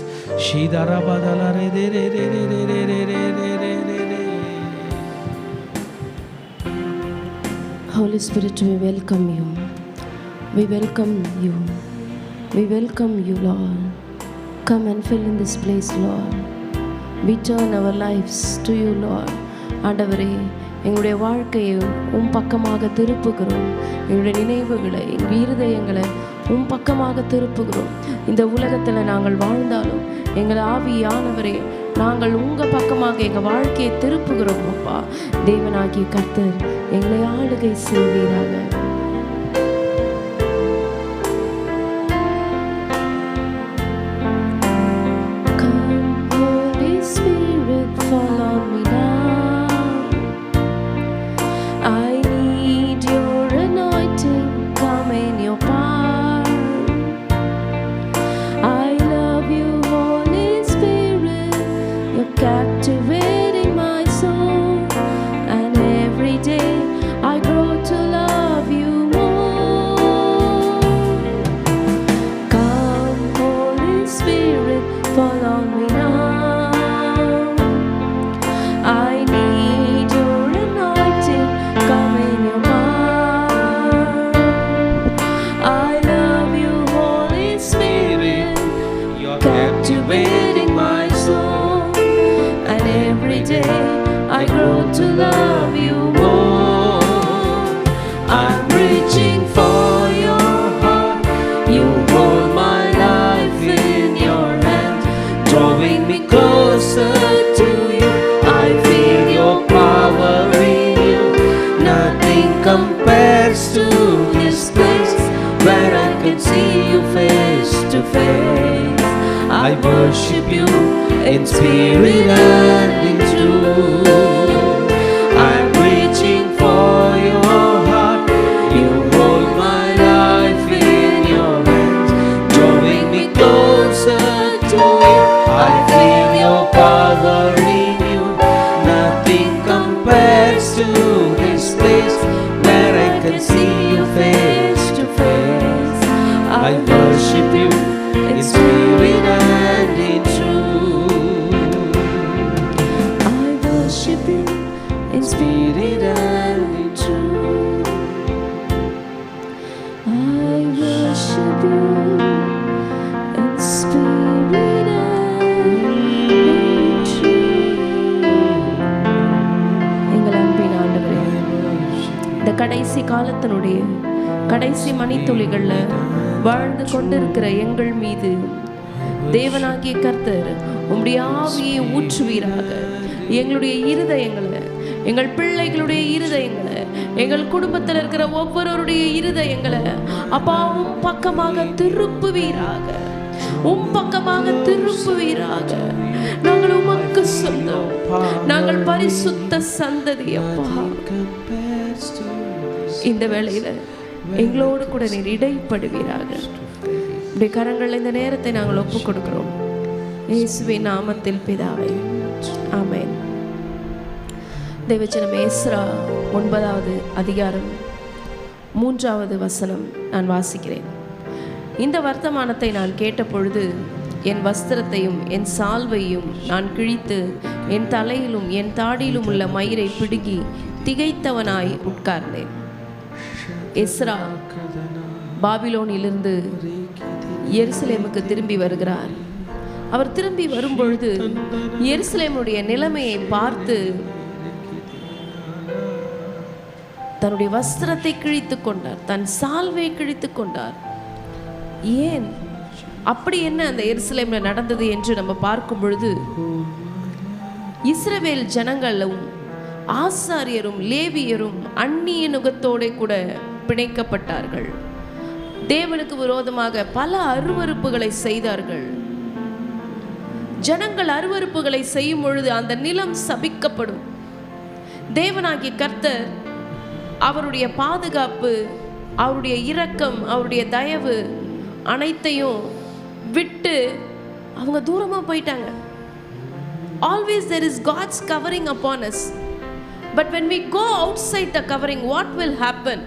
Holy Spirit, we welcome you. We welcome you. We welcome you, Lord. Come and fill in this place, Lord. We turn our lives to you, Lord. ஆண்டவரே, எங்களுடைய வாழ்க்கையை பக்கமாக திருப்புகிறோம். எங்களுடைய நினைவுகளை, எங்கள் இருதயங்களை பக்கமாக திருப்புகிறோம். இந்த உலகத்தில் நாங்கள் வாழ்ந்தாலும் எங்கள் ஆவியானவரே, நாங்கள் உங்கள் பக்கமாக எங்கள் வாழ்க்கையை திருப்புகிறோம். அப்பா, தேவனாகிய கர்த்தர் எங்களை ஆளுகை செய்வீராக. Captivating my soul, and every day I grow to love you more. Come, Holy Spirit, fall on me now. I need your anointing, come in your power. I love you, Holy Spirit, you're captivating my soul. Every day I grow to love you more. I'm reaching for your heart. You hold my life in your hand, drawing me closer to you. I feel your power in you. Nothing compares to this place where I can see you face to face. I worship you in spirit and in truth. I'm reaching for your heart. You hold my life in your hands, drawing me closer to you. I feel your power in you. Nothing compares to this place where I can see you face to face. I worship you in spirit and in truth. I worship you in spirit and in truth. I worship you in spirit and in truth. எங்கள் அன்பின் ஆண்டவரே, இந்த கடைசி காலத்தினுடைய கடைசி மணித்துளிகளில் வாழ்ந்து கொண்டிருக்கிற எங்கள் மீது தேவனாகிய கர்த்தர் உம்முடைய ஆவியை ஊற்றுவீராக. எங்களுடைய இருதயங்களை, எங்கள் பிள்ளைகளுடைய இருதயங்களை, எங்கள் குடும்பத்தில் இருக்கிற ஒவ்வொருவருடைய இருதயங்களை அப்பாவும் பக்கமாக திருப்புவீராக. பக்கமாக திருப்புவீராக. நாங்கள் உமக்கு சொந்தம். நாங்கள் பரிசுத்த சந்ததி. அப்பா, இந்த வேளையில எங்களோடு கூட நீர் இடைப்படுவீராக. உடைய கரங்கள் இந்த நேரத்தை நாங்கள் ஒப்புக் கொடுக்கிறோம். இயேசுவின் நாமத்தில் பிதாவே, ஆமென். தேவச்சனம் எஸ்ரா 9வது அதிகாரம் 3வது வசனம் நான் வாசிக்கிறேன். இந்த வர்த்தமானத்தை நான் கேட்டபொழுது என் வஸ்திரத்தையும் என் சால்வையும் நான் கிழித்து என் தலையிலும் என் தாடியிலும் உள்ள மயிரை பிடுங்கி திகைத்தவனாய் உட்கார்ந்தேன். எஸ்ரா பாபிலோனிலிருந்து எருசலேமுக்கு திரும்பி வருகிறார். அவர் திரும்பி வரும்பொழுது எருசலேமுடைய நிலைமையை பார்த்து தன்னுடைய வஸ்திரத்தை கிழித்து கொண்டார், தன் சால்வை கிழித்து கொண்டார். ஏன் அப்படி என்ன அந்த எருசலேமில் நடந்தது என்று நம்ம பார்க்கும் பொழுது, இஸ்ரவேல் ஜனங்களும் ஆசாரியரும் லேவியரும் அந்நிய நுகத்தோட கூட பிணைக்கப்பட்டார்கள். தேவனுக்கு விரோதமாக பல அருவருப்புகளை செய்தார்கள். ஜனங்கள் அருவருப்புகளை செய்யும் பொழுது அந்த நிலம் சபிக்கப்படும். தேவனாகிய கர்த்தர் அவருடைய பாதுகாப்பு, அவருடைய இரக்கம், அவருடைய தயவு அனைத்தையும் விட்டு அவங்க தூரமாக போயிட்டாங்க. Always there is God's covering upon us. But when we go outside the covering, what will happen?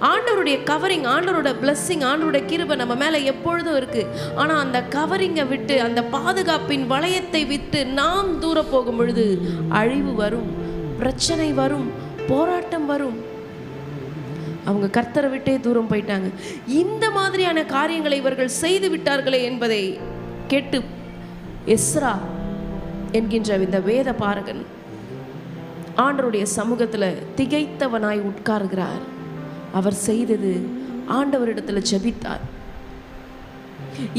ஆண்டவருடைய கவரிங், ஆண்டவரோட பிளஸ்ஸிங், ஆண்டவருடைய கிருபை நம்ம மேலே எப்பொழுதும் இருக்குது. ஆனால் அந்த கவரிங்கை விட்டு, அந்த பாதுகாப்பின் வளையத்தை விட்டு நாம் தூர போகும் பொழுது அழிவு வரும், பிரச்சனை வரும், போராட்டம் வரும். அவங்க கர்த்தரை விட்டே தூரம் போயிட்டாங்க. இந்த மாதிரியான காரியங்களை இவர்கள் செய்து விட்டார்களே என்பதை கேட்டு எஸ்ரா என்கின்ற இந்த வேத பாரகன் ஆண்டவருடைய சமூகத்தில் திகைத்தவனாய் உட்காருகிறார். அவர் செய்தது ஆண்டவரிடத்தில் ஜெபித்தார்.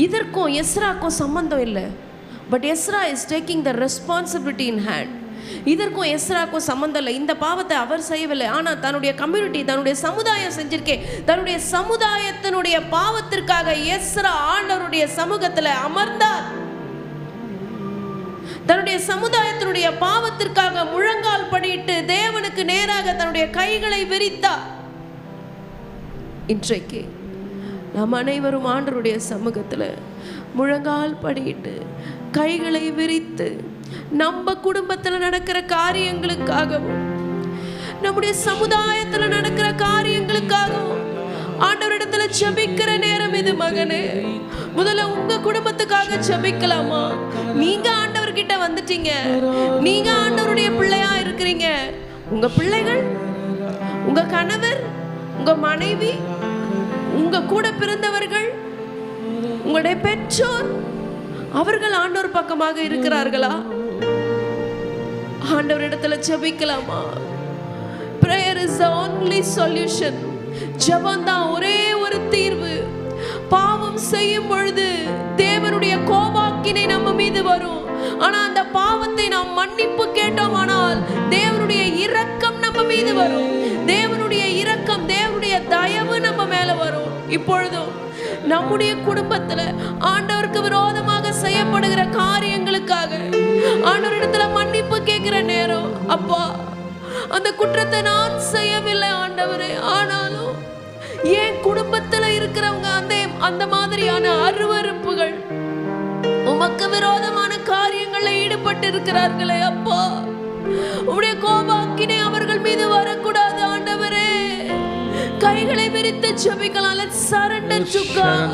இதற்கும் எஸ்ராக்கும் சம்பந்தம் இல்லை. But Ezra is taking the responsibility in hand. இதற்கும் எஸ்ராக்கும் சம்பந்தம் இல்லை. இந்த பாவத்தை அவர் செய்யவில்லை, ஆனால் தன்னுடைய கம்யூனிட்டி, தன்னுடைய சமுதாயம் செஞ்சிருக்கே. தன்னுடைய சமுதாயத்தினுடைய பாவத்திற்காக எஸ்ரா ஆண்டவருடைய சமூகத்தில் அமர்ந்தார். தன்னுடைய சமுதாயத்தினுடைய பாவத்திற்காக முழங்கால் படியிட்டு தேவனுக்கு நேராக தன்னுடைய கைகளை விரித்தார். இன்றைக்கு நாம் அனைவரும் ஆண்டவருடைய சமூகத்தில் முழங்கால் படியிட்டு கைகளை விரித்து நம்ம குடும்பத்தில் நடக்கிற காரியங்களுக்காகவும் நம்முடைய சமுதாயத்தில் நடக்கிற காரியங்களுக்காகவும் ஆண்டவரிடத்துல ஜெபிக்கிற நேரம் இது மகனே. முதல்ல உங்க குடும்பத்துக்காக ஜெபிக்கலாமா? நீங்க ஆண்டவர்கிட்ட வந்துட்டீங்க, நீங்க ஆண்டவருடைய பிள்ளையா இருக்கிறீங்க. உங்க பிள்ளைகள், உங்க கணவர், உங்க மனைவி, உங்க கூட பிறந்தவர்கள், உங்களுடைய பெற்றோர், அவர்கள் ஆண்டவர் பக்கமாக இருக்கிறார்களா? ஆண்டவரிடத்துல ஜெபிக்கலாமா? Prayer is the only solution. ஜெபம் தான் ஒரே ஒரு தீர்வு. பாவம் செய்யும் பொழுது தேவனுடைய கோபாக்கினை நம்ம மீது வரும். ஆனா அந்த பாவத்தை நாம் மன்னிப்பு கேட்டோமானால் தேவனுடைய இரக்கம் நம்ம மீது வரும். தேவனுடைய இரக்கம், தேவனுடைய தயவு நம்ம மேல வரும். இப்பொழுதும் நம்முடைய குடும்பத்துல ஆண்டவருக்கு விரோதமாக செய்யப்படுகிற காரியங்களுக்காக ஆண்டவரிடத்துல மன்னிப்பு கேட்கிற நேரம். அப்பா, அந்த குற்றத்தை நான் செய்யவில்லை ஆண்டவரே, ஆனாலும் என் குடும்பத்துல இருக்கிறவங்க அந்த மாதிரியான அருவருப்புகள், உமக்கு விரோதமான காரியங்கள்ல ஈடுபட்டு இருக்கிறார்களே அப்பா, உம்முடைய கோபாக்கினை அவர்கள் மீது வரக்கூடாது ஆண்டவரே. கைகளை விரித்து ஜெபிக்கலாம். Let's surrender to God.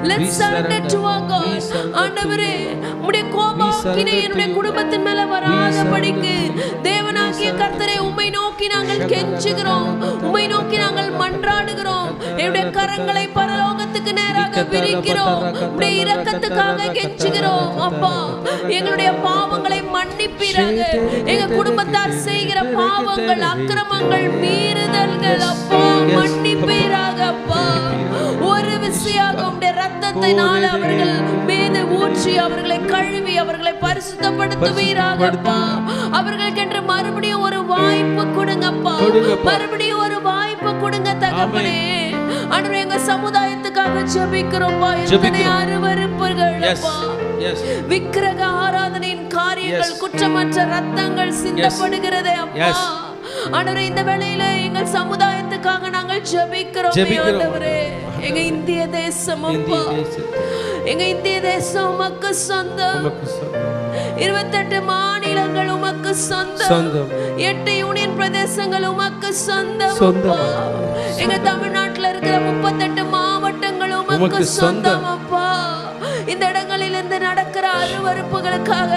Let's surrender to our God. ஆண்டவரே, உம்முடைய கோபாக்கினை என்னுடைய குடும்பத்தின் மேல வராதபடிக்கு தேவனாகிய கர்த்தரே, உம்மை நோக்கி நாங்கள் கெஞ்சுகிறோம், உம்மை நோக்கி நாங்கள் மன்றாடுகிறோம். என்னுடைய கரங்களை பரலோகத்துக்கு நேராக விரிக்கிறோம். உம்முடைய இரக்கத்துக்காக கெஞ்சுகிறோம். அப்பா, எங்களுடைய பாவங்களை மன்னிப்பீராக. எங்க குடும்பத்தார் செய்கிற பாவங்கள், அக்கிரமங்கள், மீறுதல்கள் அப்பா மன்னிப்பீராக. அப்பா, ஒரு விசையாக உம்முடைய இரத்தத்தினால அவர்கள் மீது ஊற்றி அவர்களை கழுவி அவர்களை பரிசுத்தப்படுத்துவீராக. அப்பா, அவர்களுக்கென்று மறுபடியும் ஒரு வாய்ப்பு கொடுங்கப்பா, மறுபடியும் ஒரு வாய்ப்பு கொடுங்க தகப்பனே. ஆண்டவரே, எங்க சமுதாயத்துக்காக ஜெபிக்கிறோம்ப்பா. எத்தனை அருவருப்புகள் அப்பா, விக்கிரக ஆராதனையின் காரியங்கள், குற்றமற்ற ரத்தங்கள் சிந்தப்படுகிறதே அப்பா. ஆண்டவரே, இந்த வேளையில எங்கள் சமுதாயத்துக்காக நாங்கள் ஜெபிக்கிறோம் ஆண்டவரே. எங்க இந்திய தேசம் அப்பா, எங்க இந்திய தேசம் உமக்கு சொந்தம். 28 மாநிலங்கள் உமக்கு சொந்தம். 8 யூனியன் பிரதேசங்கள் உமக்கு சொந்தம். எங்க தமிழ்நாட்டில் இருக்கிற 38 மாவட்டங்கள் உமக்கு சொந்தம் அப்பா. இந்த இடங்களில் இருந்து நடக்கிற அருவருப்புகளுக்காக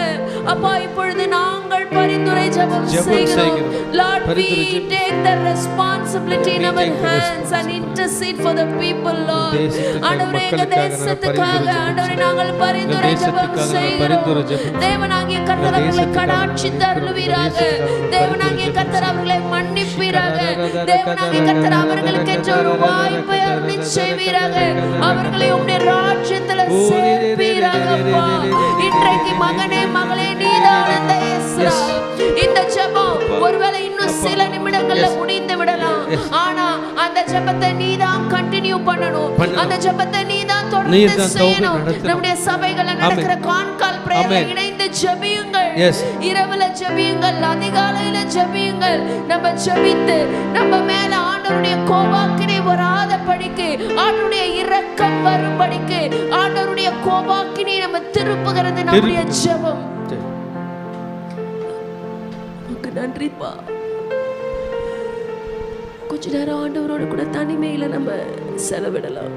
அப்பா இப்பொழுது நாங்கள் பரிந்துரை ஜெபம் செய்கிறோம். Lord, we take the responsibility in our hands and intercede for the people, Lord. ஆண்டவரே, எங்க தேசத்துக்காக ஆண்டவரே நாங்கள் பரிந்துரை ஜெபம் செய்கிறோம். தேவனாகிய கர்த்தர் அவர்களை கடாட்சித்து அருள்வீராக. தேவனாகிய கர்த்தர் அவர்களை மன்னிப்பீராக. தேவனாகிய கர்த்தர் அவர்களுக்கு என்று ஒரு வாய்ப்பை அருளி செய்வீராக. அவர்களை உம்முடைய ராஜ்யத்தில் சேர்ப்பீராக அப்பா. இன்றைக்கு மகனே, மகளே, நீதான் அந்த எஸ்ரா. இந்த ஜெபம் ஒருவேளை இன்னும் சில நிமிடங்கள்ல முடிந்து விடலாம். ஆனா அந்த ஜெபத்தை நீதான் கண்டினியூ பண்ணணும். அந்த ஜெபத்தை நீதான் தொடர்ந்து செய்யணும். நம்முடைய சபைகள்ல நடக்கிற கான்கால் பிரேயர்ல இணைந்து ஜெபியுங்கள். இரவுல ஜெபியுங்கள், அதிகாலையில ஜெபியுங்கள். நம்ம ஜெபித்து நம்ம மேல ஆண்டவருடைய கோபாக்கினை வராதபடிக்கு, ஆண்டவருடைய இரக்கம் வரும்படிக்கு, ஆண்டவருடைய கோபாக்கினை நம்ம திருப்புகிறது நம்முடைய ஜெபம். நன்றிப்பா. கொஞ்ச நேரம் ஆண்டவரோட கூட தனிமையில நம்ம செலவிடலாம்.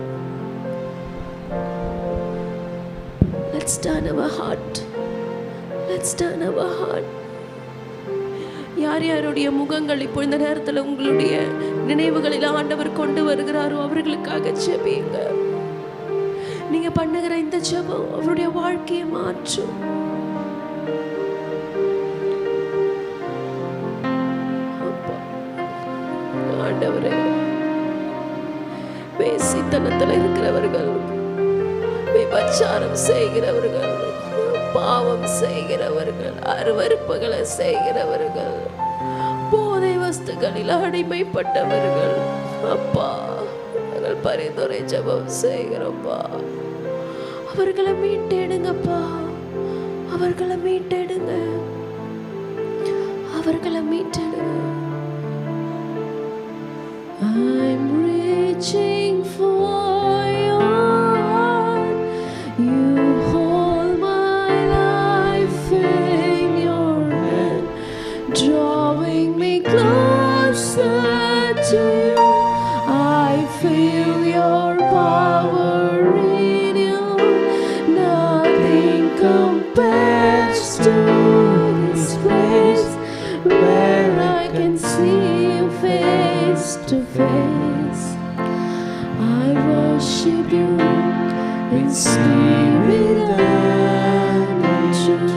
Let's turn our heart. Let's turn our heart. யார் யாருடைய முகங்கள் இப்போ இந்த நேரத்தில் உங்களுடைய நினைவுகளில் ஆண்டவர் கொண்டு வருகிறாரோ அவர்களுக்காக ஜெபிங்க. நீங்க பண்ணுகிற இந்த ஜெபம் அவருடைய வாழ்க்கையை மாற்றும். ஆண்டவரே, வேசித்தனத்தில் இருக்கிறவர்கள், விபச்சாரம் செய்கிறவர்கள், பாவம் செய்கிறவர்கள், அருவருப்புகளை செய்கிறவர்கள், போதை வஸ்துகளில் அடிமைப்பட்டவர்கள், அப்பா நாங்கள் பரிந்துரை ஜெபம் செய்கிறோம்ப்பா. அவர்களை மீட்டெடுங்கப்பா, அவர்களை மீட்டெடுங்க, அவர்களை மீட்டெடுங்க. I'm reaching for your heart. You hold my life in your hand, drawing me closer to you. I feel your power in you. Nothing compares to this place where I can see you face to face. I worship you in spirit and in truth.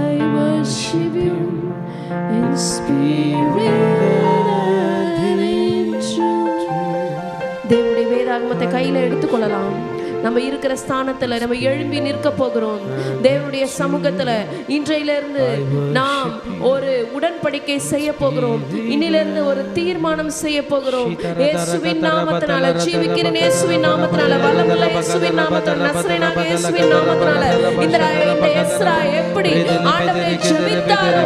I worship you in spirit and in truth. தேவனுடைய வேதாகமத்தை கையில் எடுத்துக்கொள்ளலாம். நம்ம இருக்கிற ஸ்தானத்துல நம்ம எழும்பி நிற்க போகிறோம். தேவனுடைய சமூகத்துல இன்றையிலிருந்து நாம் ஒரு உடன்படிக்கை செய்ய போகிறோம். இன்னிலிருந்து ஒரு தீர்மானம் செய்ய போகிறோம். இயேசுவின் நாமத்தினால ஜீவிக்கிறேன், இயேசுவின் நாமத்தினால வல்லமையுள்ள இயேசுவின் நாமத்தினால நசரேயனாகிய இயேசுவின் நாமத்தினால இந்த எஸ்ரா எப்படி ஆண்டவரை ஜெபித்தாரோ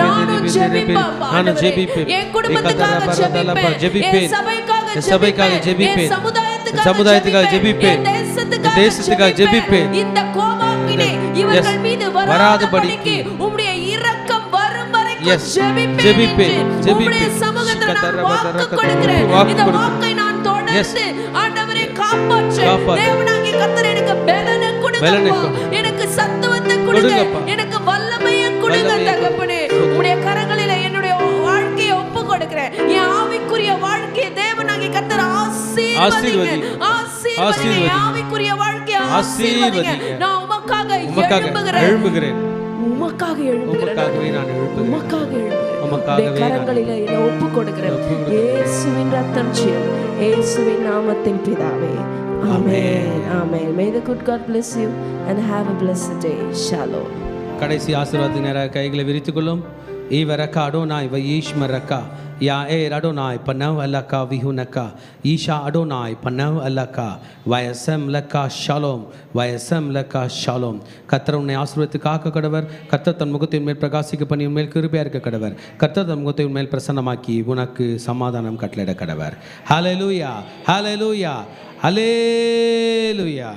நானும் ஜெபிப்பேன். ஆண்டவரே, என் குடும்பத்துக்காக ஜெபிப்பேன், என் சபைக்காக ஜெபிப்பேன், சமுதாயத்துக்காக ஜெபிப்பேன், தேசத்துக்காக ஜெபிப்பேன். இந்த கோபாக்கினை இவர்கள் மீது வராதபடிக்கு உம்முடைய இரக்கம் வரும் வரைக்கும் ஜெபிப்பேன். உம்முடைய சமூகத்தில் நான் வாக்கு கொடுக்கிறேன். இந்த வாக்கை நான் தொடர்ந்து ஆண்டவரே காப்பாற்று. தேவனாகிய கர்த்தர் எனக்கு பலனை கொடுங்க, எனக்கு சத்துவத்தை கொடுங்க, எனக்கு வல்லமையை கொடுங்க தகப்பனே. உம்முடைய கரங்களிலே என்னுடைய வாழ்க்கையை ஒப்பு கொடுக்கிறேன். என் ஆவிக்குரிய வாழ்க்கையை தேவனாகிய கர்த்தர் ஆசீர்வதிங்க, ஆசீர்வதிங்க. ஆவிக்குரிய வாழ்க்கையை ஆசீர்வதிங்க. நான் உமக்காக எழும்புகிறேன், உமக்காக எழும்புகிறேன், உமக்காக எழும்புகிறேன். கரங்களிலே என்னை ஒப்பு கொடுக்கிறேன். இயேசுவின் ரத்தம் ஜெயம், இயேசுவின் நாமத்தில் பிதாவே, ஆமென், ஆமென். May the good God bless you and have a blessed day. Shalom. கடைசி ஆசீர்வாதத்துக்கு நேராக கைகளை விரித்துக்கொள்ளும். ஈவரக்கா அடோனாய் வயீஷ்மரக்கா யா ஏர் அடோனாய் பனவ் அல்லக்கா விஹுனக்கா ஈஷா அடோனாய் பனவ் அல்லக்கா வயசம் லக்கா ஷாலோம், வயசம் லக்கா ஷாலோம். கர்த்தர் உன்னை ஆசீர்வதித்து காக்க கடவர். கர்த்தர் தன் முகத்தின் மேல் பிரகாசிக்க பண்ணி உன்மேல் கிருபையா இருக்க கடவர். கர்த்தர் தன் முகத்தை உன்மேல் பிரசன்னமாக்கி உனக்கு சமாதானம் கட்டளையிட கடவர். ஹல்லேலூயா, ஹல்லேலூயா, ஹல்லேலூயா.